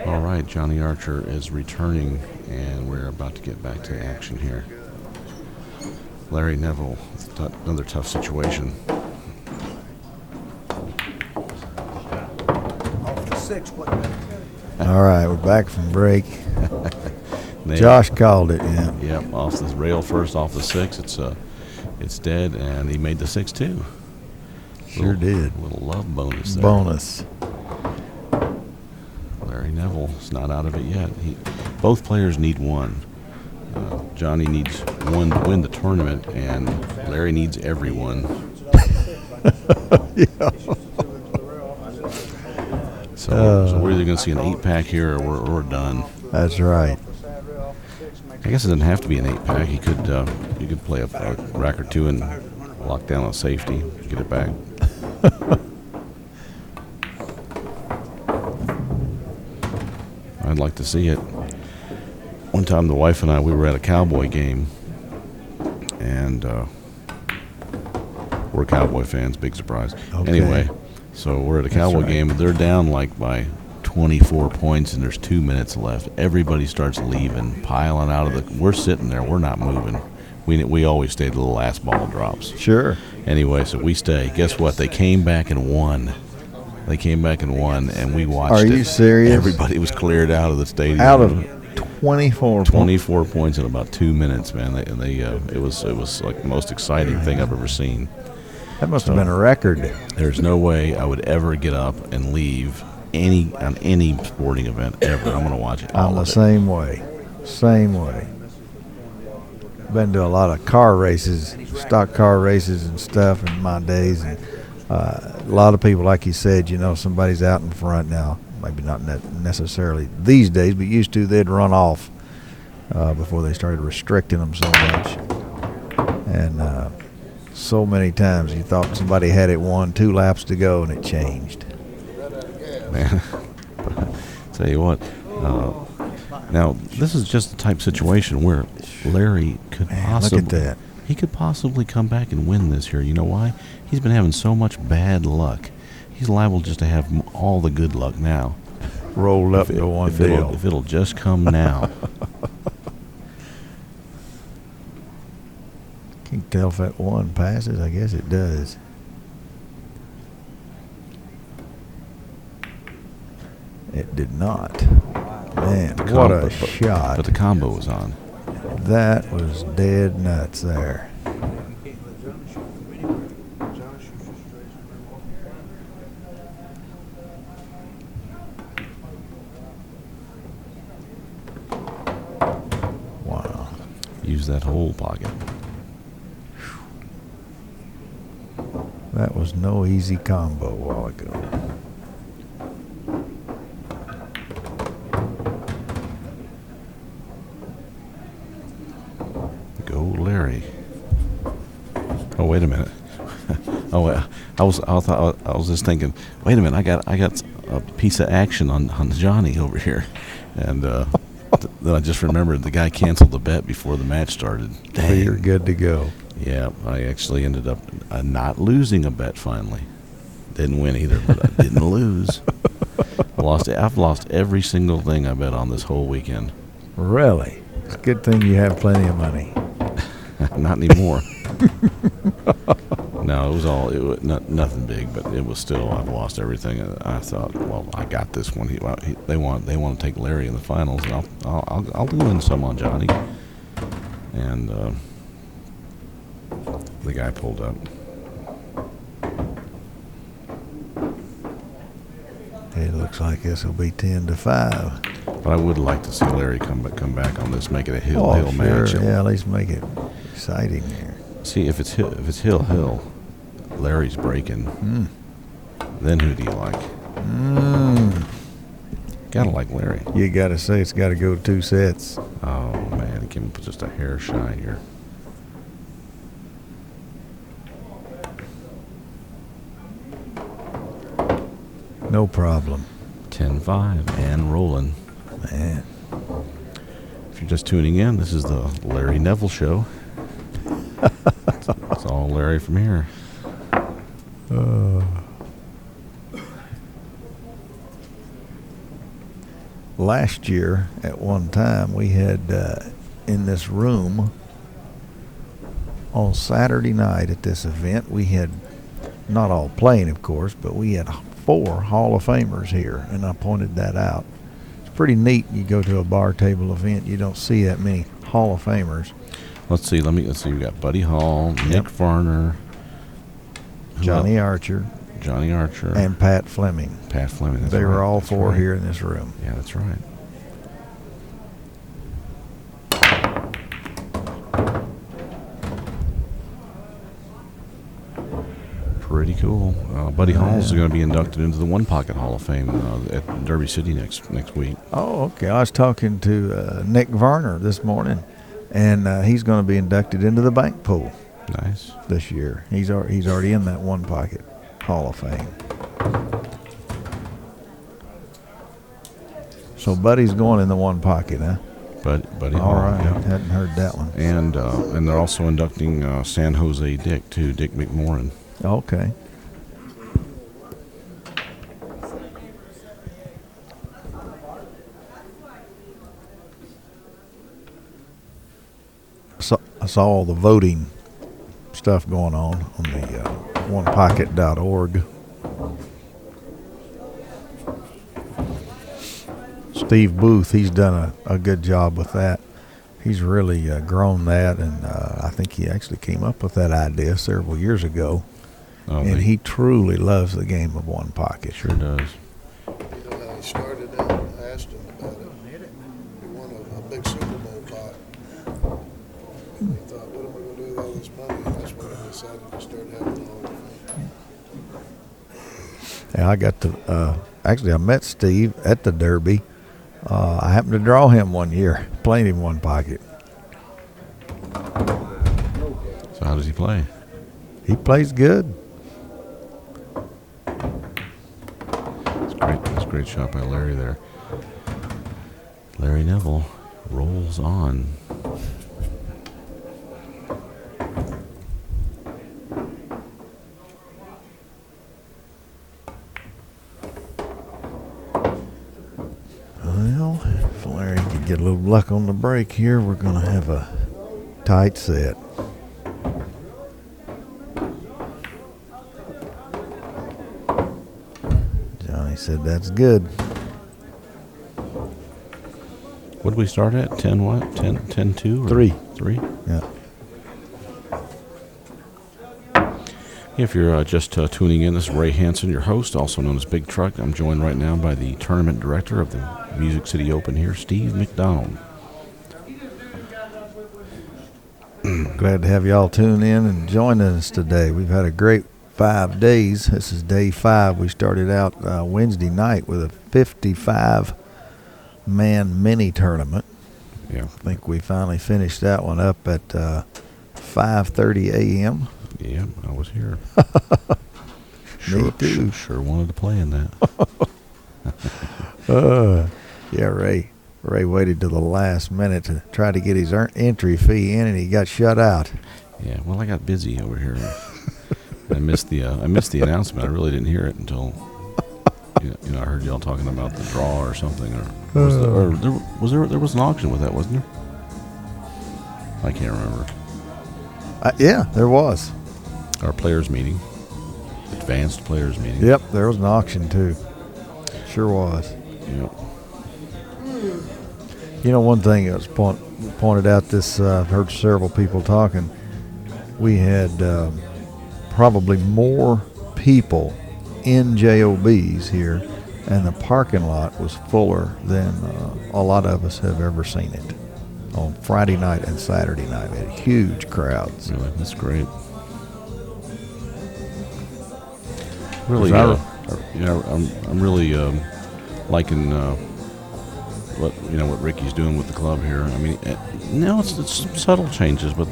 All right, Johnny Archer is returning, and we're about to get back to action here. Larry Nevel, another tough situation. All right, we're back from break. Nailed. Josh called it, yeah. Yep, off the rail first, off the 6. It's dead, and he made the 6 too. Sure did. Little love bonus there. Bonus. Larry Nevel is not out of it yet. Both players need one. Johnny needs one to win the tournament, and Larry needs everyone. Yeah. So we're either going to see an 8-pack here, or we're done. That's right. I guess it doesn't have to be an 8-pack. You could play a rack or two and lock down a safety, get it back. I'd like to see it. One time, the wife and I, we were at a Cowboy game, and we're Cowboy fans. Big surprise. Okay. Anyway, so we're at a Cowboy game. They're down like by 24 points, and there's 2 minutes left. Everybody starts leaving, piling out of the. We're sitting there. We're not moving. We always stay till the last ball drops. Sure. Anyway, so we stay. Guess what? They came back and won. And we watched it. Are you serious? Everybody was cleared out of the stadium. Out of 24 points in about 2 minutes, man. It was like the most exciting thing I've ever seen. That must have been a record. There's no way I would ever get up and leave on any sporting event ever. I'm going to watch it. I'm the same way. Been to a lot of car races, stock car races and stuff in my days, and a lot of people, like you said, somebody's out in front now. Maybe not necessarily these days, but used to, they'd run off before they started restricting them so much. So many times you thought somebody had it won, 2 laps to go, and it changed. Man, tell you what. Now, this is just the type of situation where Larry could possibly. Look at that. He could possibly come back and win this here. You know why? He's been having so much bad luck. He's liable just to have all the good luck now. Rolled up to one deal. If it'll just come now. Can't tell if that one passes. I guess it does. It did not. Man, what a shot. But the combo was on. That was dead nuts there. Wow. Use that whole pocket. That was no easy combo a while ago. Go Larry. Oh, wait a minute. I was just thinking. Wait a minute. I got a piece of action on Johnny over here, and then I just remembered the guy canceled the bet before the match started. So you're good to go. Yeah, I actually ended up not losing a bet finally. Didn't win either, but I didn't lose. I've lost every single thing I bet on this whole weekend. Really? It's a good thing you have plenty of money. Not anymore. No, it was nothing big, but it was still. I've lost everything. I thought, well, I got this one. They want to take Larry in the finals, and I'll win some on Johnny. And the guy pulled up. It looks like this will be 10-5. But I would like to see Larry come back on this, make it a hill Sure. match. Yeah, at least make it exciting here. See, if it's hill, Larry's breaking. Then who do you like? Gotta like Larry. You got to say it's got to go 2 sets. Oh man, he came up just a hair shy here. No problem. 10-5 and rolling. Man. If you're just tuning in, this is the Larry Nevel Show. It's all Larry from here. Last year, at one time, we had in this room on Saturday night at this event, we had, not all playing, of course, but we had 4 Hall of Famers here, and I pointed that out. It's pretty neat. You go to a bar table event, you don't see that many Hall of Famers. Let's see. We got Buddy Hall, Nick Varner, Johnny Archer, and Pat Fleming. Pat Fleming. They were all 4 here in this room. Yeah, that's right. Pretty cool. Buddy Hall's is going to be inducted into the One Pocket Hall of Fame at Derby City next week. Oh, okay. I was talking to Nick Varner this morning, and he's going to be inducted into the bank pool. Nice. This year. He's already in that One Pocket Hall of Fame. So Buddy's going in the One Pocket, huh? Buddy All Hall. right. Yeah. Hadn't heard that one. And they're also inducting San Jose Dick McMorrin. Okay. So I saw all the voting stuff going on the onepocket.org. Steve Booth, he's done a good job with that. He's really grown that, and I think he actually came up with that idea several years ago. Oh, and he truly loves the game of One Pocket. Sure does. You know how he started out? I asked him about it. He won a big Super Bowl pot. And he thought, what am I going to do with all this money? And that's when he decided to start having all of it. Yeah, I got to, actually I met Steve at the Derby. I happened to draw him one year, playing him One Pocket. So how does he play? He plays good. It's great. That's a great shot by Larry there. Larry Nevel rolls on. Well, if Larry can get a little luck on the break here, we're going to have a tight set. Johnny said that's good. What did we start at? 10 what? 10-2? 3. 3? Yeah. If you're just tuning in, this is Ray Hansen, your host, also known as Big Truck. I'm joined right now by the tournament director of the Music City Open here, Steve McDonald. Glad to have y'all tune in and join us today. We've had a great 5 days. This is day 5. We started out Wednesday night with a 55-man mini tournament. Yeah. I think we finally finished that one up at 5:30 a.m. Yeah, I was here. Me too. Sure wanted to play in that. Yeah, Ray waited to the last minute to try to get his entry fee in, and he got shut out. Yeah, well, I got busy over here. I missed the announcement. I really didn't hear it until I heard y'all talking about the draw or something. Or there was an auction with that, wasn't there? I can't remember. Yeah, there was. Our players meeting, advanced players meeting. Yep, there was an auction too. Sure was. Yep. You know, one thing that was pointed out this, I've heard several people talking, we had probably more people in JOBs here, and the parking lot was fuller than a lot of us have ever seen it. On Friday night and Saturday night, we had huge crowds. Really, that's great. Really, I'm really liking what Ricky's doing with the club here. I mean, it's subtle changes, but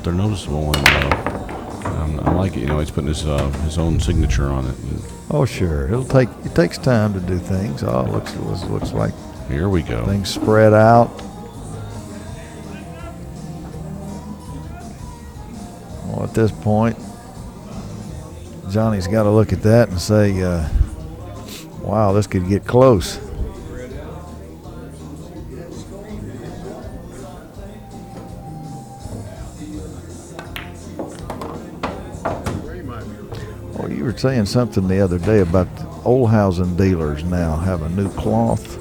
they're noticeable, and I like it. He's putting his own signature on it. Oh, sure, it takes time to do things. Oh, it looks like here we go. Things spread out. Well, at this point, Johnny's got to look at that and say, wow, this could get close. Well, you were saying something the other day about Olhausen dealers now have a new cloth.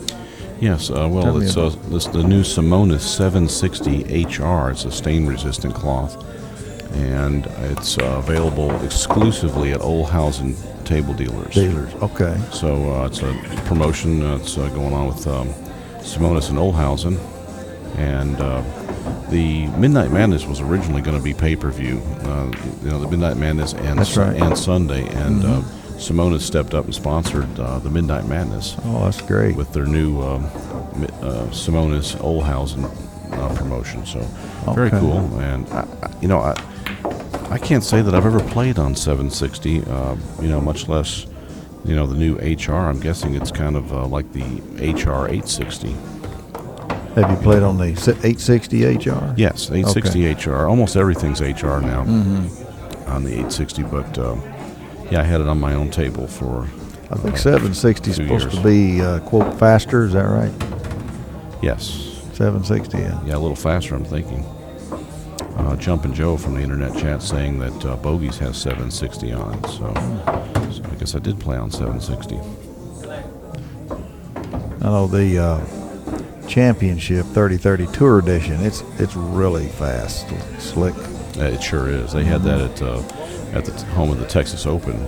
Yes, well, it's the new Simonis 760 HR. It's a stain-resistant cloth, and it's available exclusively at Olhausen table dealers. Okay. So it's a promotion that's going on with Simonis and Olhausen, and the Midnight Madness was originally going to be pay-per-view. The Midnight Madness and Sunday, and Simonis stepped up and sponsored the Midnight Madness. Oh, that's great. With their new Simonis Olhausen promotion. So very cool. And I can't say that I've ever played on 760. Much less the new HR. I'm guessing it's kind of like the HR 860. Have you played on the 860 HR? Yes, 860 HR. Almost everything's HR now on the 860, but I had it on my own table for I think 760 is supposed years. to be, quote, faster. Is that right? Yes. 760, Yeah, a little faster, I'm thinking. Jumpin' Joe from the internet chat saying that Bogies has 760 on it, so I guess I did play on 760. I know the Championship 3030 Tour Edition, it's really fast, slick. It sure is. They had that at the home of the Texas Open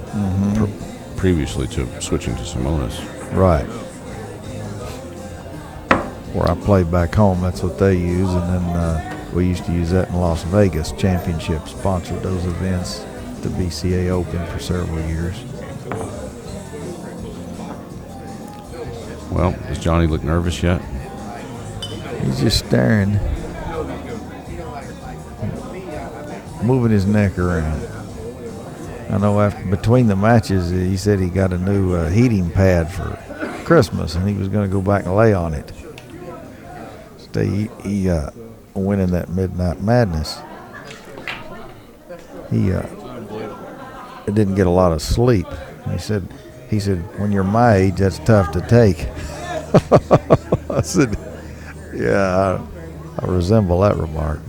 previously to switching to Simonis. Right. Where I played back home, that's what they use, and then we used to use that in Las Vegas. Championship sponsored those events, the BCA Open, for several years. Well, does Johnny look nervous yet? He's just staring, moving his neck around. I know after between the matches, he said he got a new heating pad for Christmas, and he was going to go back and lay on it. He winning that Midnight Madness. He didn't get a lot of sleep. He said, when you're my age, that's tough to take. I said, yeah, I resemble that remark.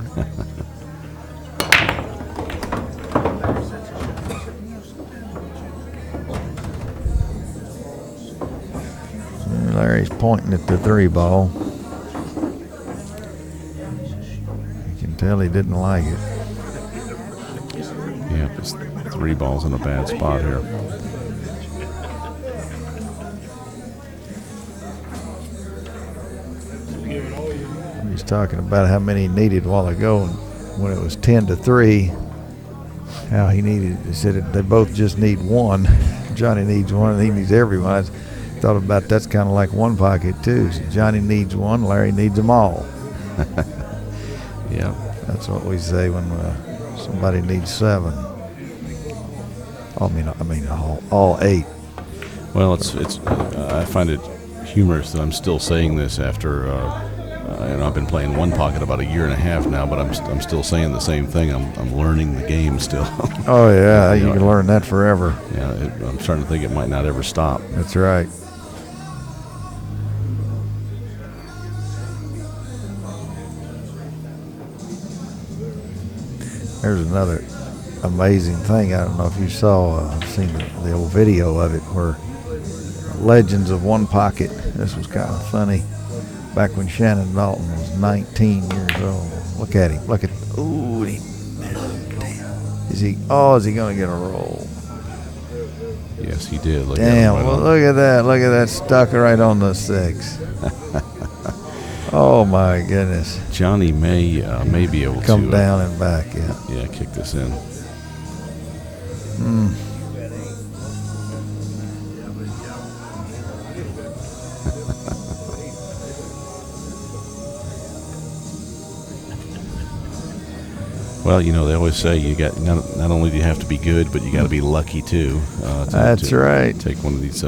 Larry's pointing at the 3 ball. You can tell he didn't like it. Yeah, this 3 ball's in a bad spot here. He's talking about how many he needed a while ago, and when it was 10-3, how he said they both just need one. Johnny needs one, and he needs everyone. I thought about that's kind of like one pocket too. So Johnny needs one, Larry needs them all. Yeah, that's what we say when somebody needs 7. I mean all 8. well, it's I find it humorous that I'm still saying this after I've been playing one pocket about a year and a half now, but I'm still saying the same thing. I'm learning the game still. Oh yeah, you can learn that forever. Yeah, I'm starting to think it might not ever stop. That's right. There's another amazing thing. I don't know if you seen the old video of it, where Legends of One Pocket. This was kind of funny. Back when Shannon Dalton was 19 years old. Look at him. Look at. Ooh, is he going to get a roll? Yes, he did. Look Damn. at him Well, look at that. Look at that. Stuck right on the 6. Oh my goodness. Johnny may be able to come down and back. Yeah. Yeah, kick this in. Well, they always say you got not only do you have to be good, but you got to be lucky too. That's right. Take one of these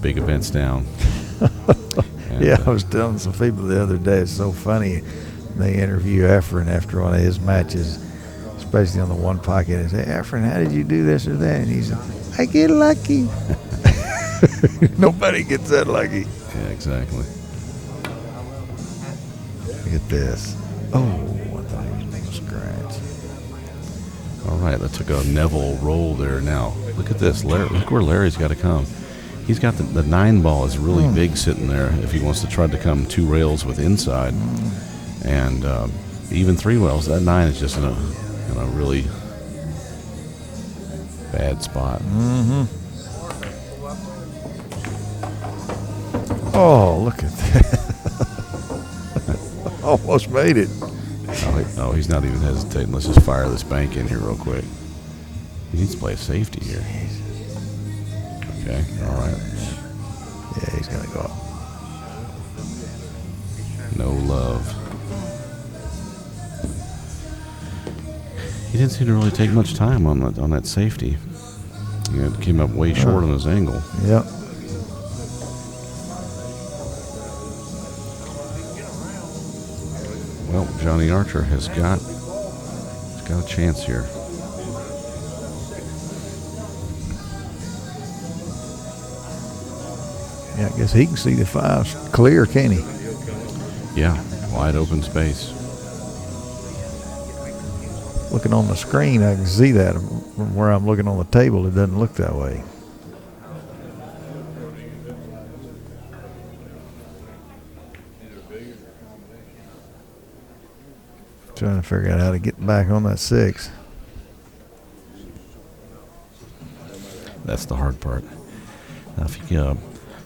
big events down. And, yeah, I was telling some people the other day, it's so funny. They interview Efren after one of his matches, especially on the one pocket, and say, Efren, how did you do this or that? And he said, I get lucky. Nobody gets that lucky. Yeah, exactly. Look at this. Oh, I thought he was going to scratch. All right, that took a Nevel roll there. Now, look at this. Look where Larry's got to come. He's got the 9 ball is really big sitting there if he wants to try to come 2 rails with inside. And even 3 rails, that 9 is just in a really bad spot. Mm-hmm. Oh, look at that. Almost made it. Oh, he's not even hesitating. Let's just fire this bank in here real quick. He needs to play a safety here. Okay, all right. Yeah, he's going to go up. No love. He didn't seem to really take much time on that safety. It came up way short on his angle. Yep. Well, Johnny Archer has got a chance here. Yeah, I guess he can see the 5 clear, can't he? Yeah, wide open space. Looking on the screen, I can see that. From where I'm looking on the table, it doesn't look that way. Trying to figure out how to get back on that 6. That's the hard part. Now, if he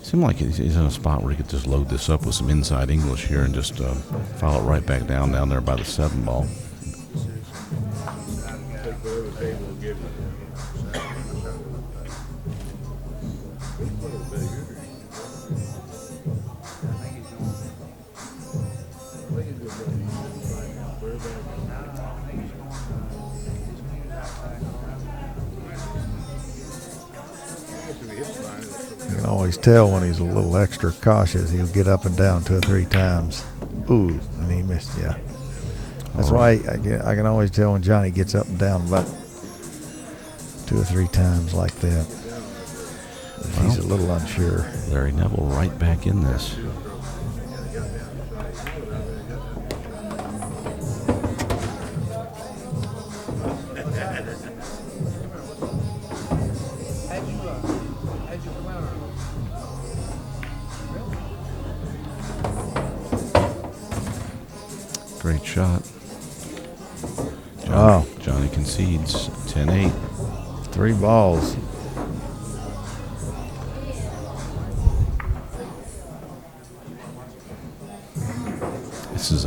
seemed like he's in a spot where he could just load this up with some inside English here and just file it right back down there by the 7 ball. always tell when he's a little extra cautious. He'll get up and down 2 or 3 times. Ooh, and he missed. Yeah, that's why I can always tell when Johnny gets up and down about 2 or 3 times like that. If he's a little unsure. Larry Nevel right back in this. Great shot. Johnny concedes 10-8. 3 balls. This is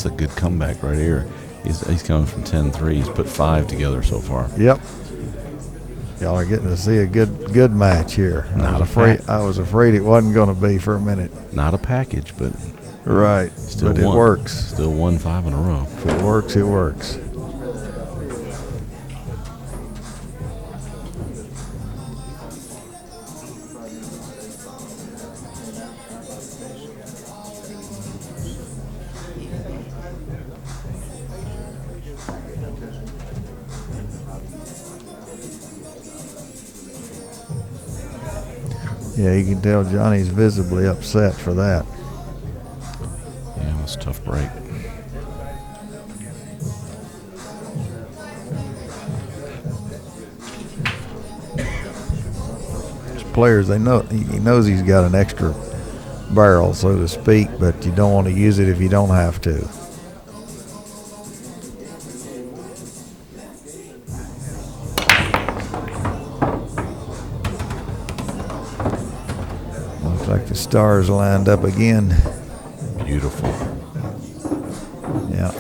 a good comeback right here. He's coming from 10-3. He's put 5 together so far. Yep. Y'all are getting to see a good match here. I was afraid it wasn't going to be for a minute. Not a package, but right. Still but it works. Still won 5 in a row. If it works, it works. Yeah, you can tell Johnny's visibly upset for that. Yeah, it's a tough break. Players, they know he knows he's got an extra barrel, so to speak, but you don't want to use it if you don't have to. Looks like the stars lined up again. Beautiful. Yeah.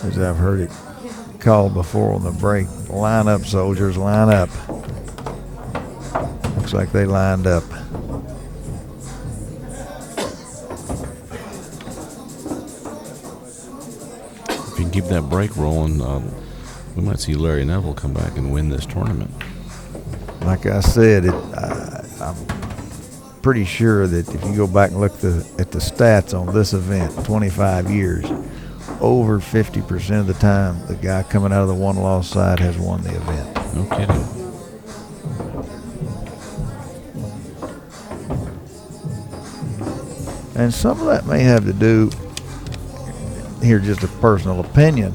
As I've heard it called before on the break, line up, soldiers, line up. Looks like they lined up. If you can keep that break rolling, we might see Larry Nevel come back and win this tournament. Like I said, I'm pretty sure that if you go back and look at the stats on this event, 25 years, over 50% of the time, the guy coming out of the one-loss side has won the event. No kidding. And some of that may have to do, here just a personal opinion,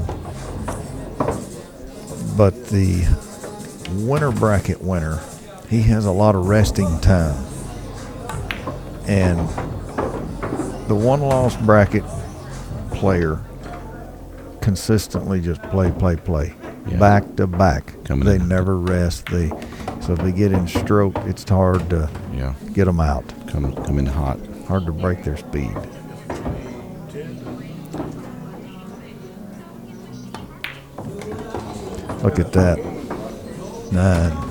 but the winner bracket winner, he has a lot of resting time. And the one-loss bracket player consistently just play, yeah. back to back. They in. never rest. So if they get in stroke, it's hard to get them out. Come in hot. Hard to break their speed. Look at that. 9.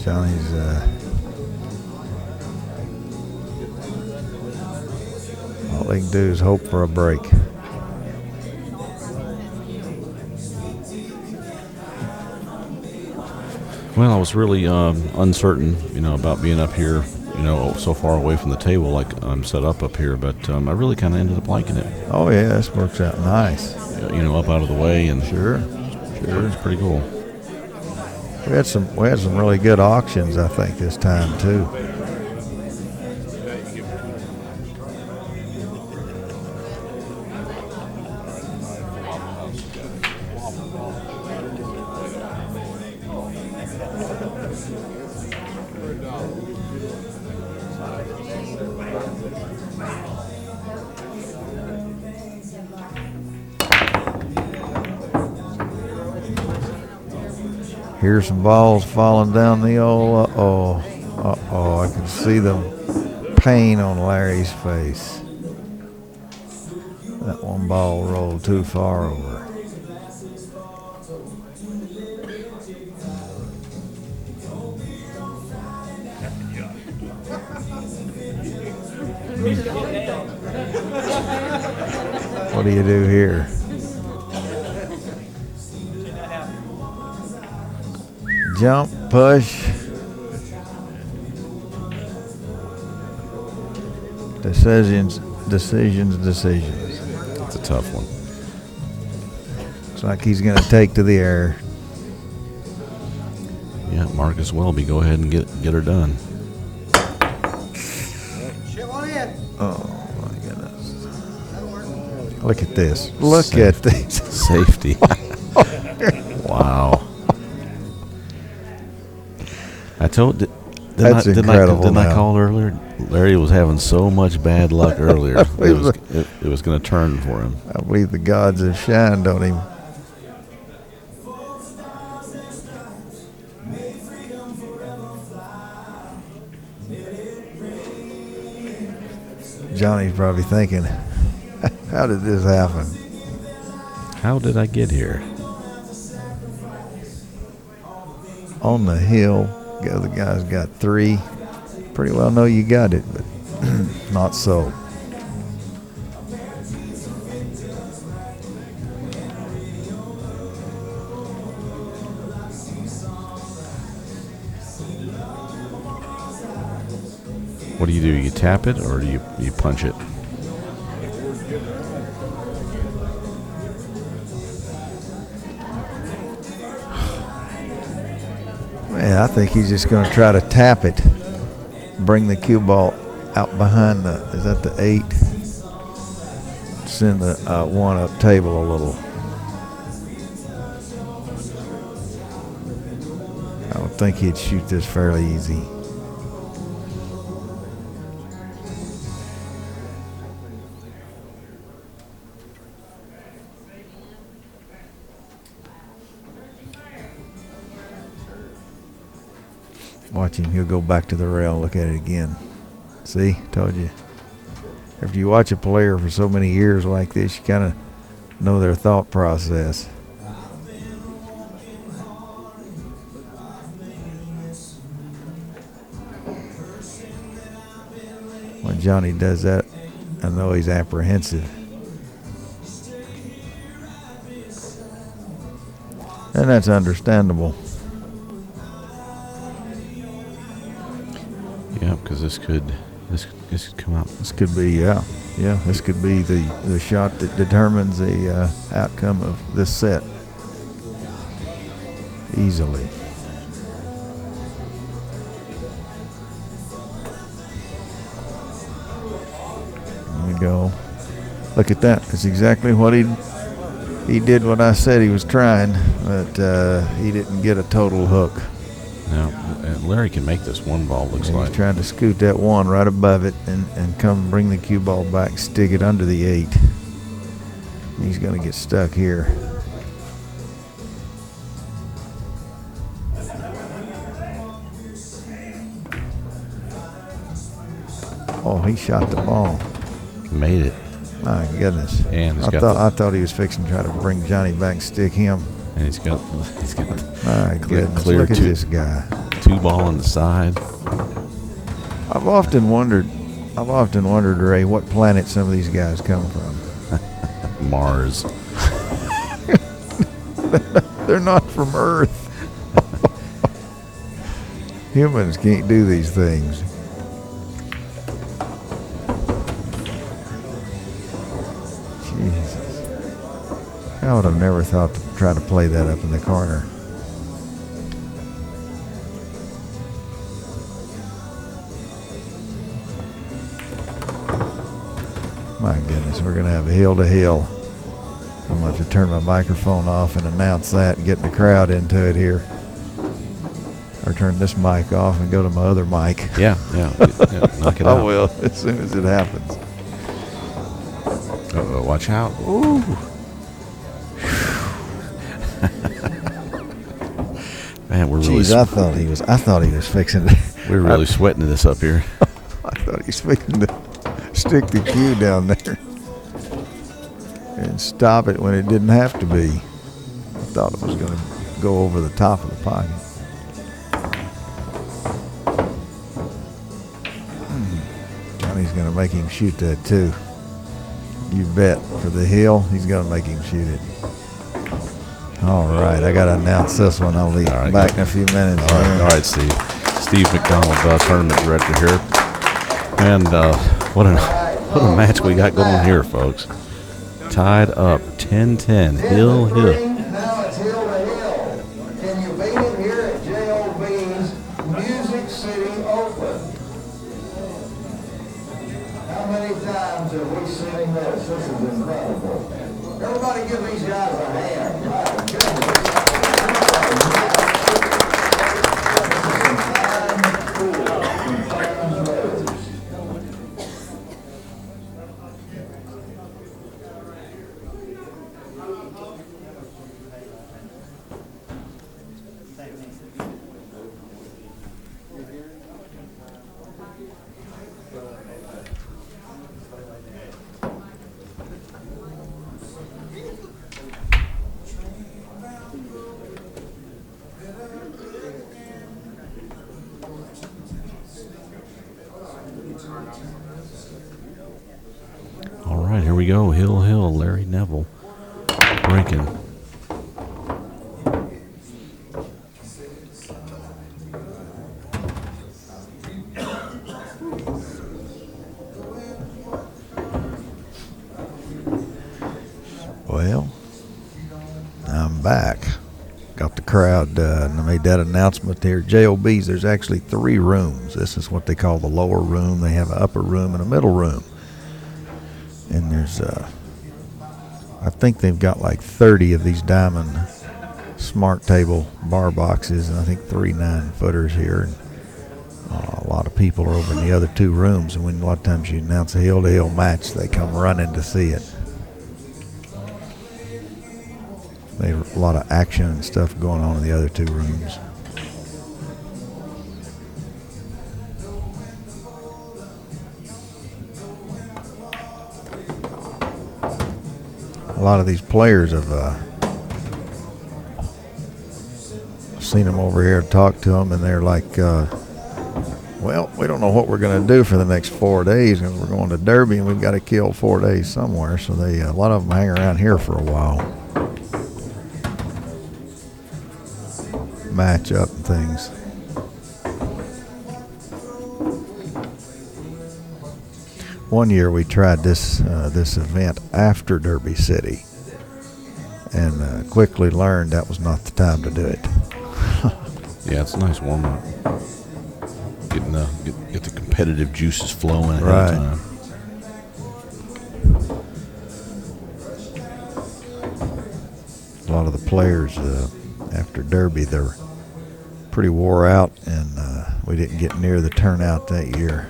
Johnny's all they can do is hope for a break. Well, I was really uncertain, about being up here, so far away from the table like I'm set up here, but I really kind of ended up liking it. Oh yeah, this works out nice. Up out of the way and Sure. It's pretty cool. We had some really good auctions, I think, this time too. Here's some balls falling down the old, I can see the pain on Larry's face. That one ball rolled too far over. What do you do here? Jump, push. Decisions. It's a tough one. Looks like he's going to take to the air. Yeah, Marcus Welby, go ahead and get her done. Oh my goodness! Look at this! Look at this! Safety. Wow. I told. That's incredible. Didn't I call earlier? Larry was having so much bad luck earlier. It was going to turn for him. I believe the gods have shined on him. Johnny's probably thinking, how did this happen? How did I get here? On the hill, the other guy's got 3. Pretty well know you got it, but not so. What do? You tap it or do you punch it? Yeah, I think he's just going to try to tap it. Bring the cue ball out behind is that the 8? Send the 1 up table a little. I would think he'd shoot this fairly easy. Watch him. He'll go back to the rail and look at it again. See? Told you. After you watch a player for so many years like this, you kind of know their thought process. When Johnny does that, I know he's apprehensive. And that's understandable. Yeah, because this could come out. This could be, yeah. This could be the shot that determines the outcome of this set easily. There we go. Look at that. That's exactly what he did. What I said he was trying, but he didn't get a total hook. Now, Larry can make this one ball, looks And like. he's trying to scoot that 1 right above it and come bring the cue ball back, stick it under the 8. He's going to get stuck here. Oh, he shot the ball. Made it. My goodness. And he's I got thought he was fixing to try to bring Johnny back and stick him. and he's got My goodness, clear look at two- this guy. 2 ball on the side. I've often wondered, Ray, what planet some of these guys come from. Mars. They're not from Earth. Humans can't do these things. Jesus. I would have never thought to try to play that up in the corner. My goodness, we're going to have a hill to hill. I'm going to have to turn my microphone off and announce that and get the crowd into it here. Or turn this mic off and go to my other mic. Yeah, knock it out. I will, as soon as it happens. Uh-oh, watch out. Ooh. Man, we're really Jeez, I thought he was fixing to. we're really sweating this up here. I thought he was fixing to stick the cue down there. and stop it when it didn't have to be. I thought it was going to go over the top of the pocket. Johnny's going to make him shoot that too. You bet. For the hill, he's going to make him shoot it. All right, I got to announce this one. I'll be back in a few minutes. All right, Steve. Steve McDonald, tournament director here. And what a match we got going here, folks. Tied up 10-10, Hill. Now it's hill to hill. Can you beat it here at JOB's Music City Open? How many times have we seen this? This is incredible. Everybody give these guys a hand. My goodness. All right, here we go. Hill, Larry Nevel breaking. Well, I'm back. Got the crowd, and I made that announcement there. JOB's, there's actually 3 rooms. This is what they call the lower room. They have an upper room and a middle room. And there's, I think they've got like 30 of these diamond smart table bar boxes, and I think 3 9-footers here. And, a lot of people are over in the other 2 rooms, and when a lot of times you announce a hill-to-hill match, they come running to see it. There's a lot of action and stuff going on in the other 2 rooms. A lot of these players have seen them over here and talked to them, and they're like, well, we don't know what we're going to do for the next 4 days because we're going to Derby and we've got to kill 4 days somewhere. So a lot of them hang around here for a while. Match up and things. One year we tried this event after Derby City, and quickly learned that was not the time to do it. Yeah, it's a nice warm up. Get the competitive juices flowing ahead Right. of time. A lot of the players after Derby, they're pretty wore out, and we didn't get near the turnout that year.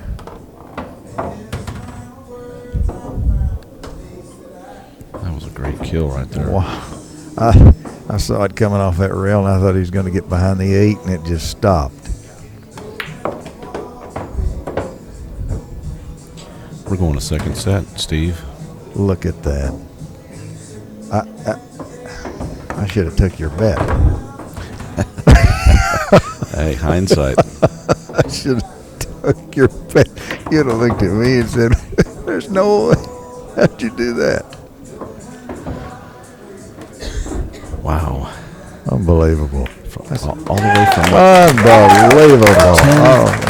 That was a great kill right there. Wow. I saw it coming off that rail, and I thought he was going to get behind the 8, and it just stopped. We're going to second set, Steve. Look at that. I should have took your bet. Hey, hindsight. I should have took your bet. You'd have looked at me and said, there's no way. How'd you do that? Wow. Unbelievable. All the way from Unbelievable.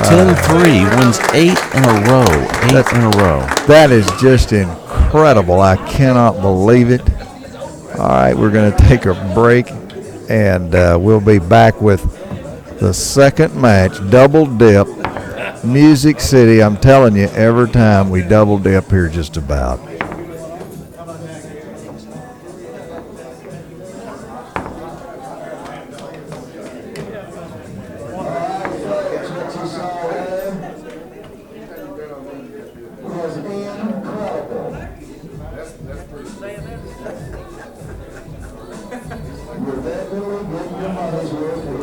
10-3, wins 8 in a row. 8 in a row. That is just incredible. I cannot believe it. All right, we're going to take a break, and we'll be back with the second match, double dip, Music City. I'm telling you, every time we double dip here just about. You're definitely getting your money's worth here.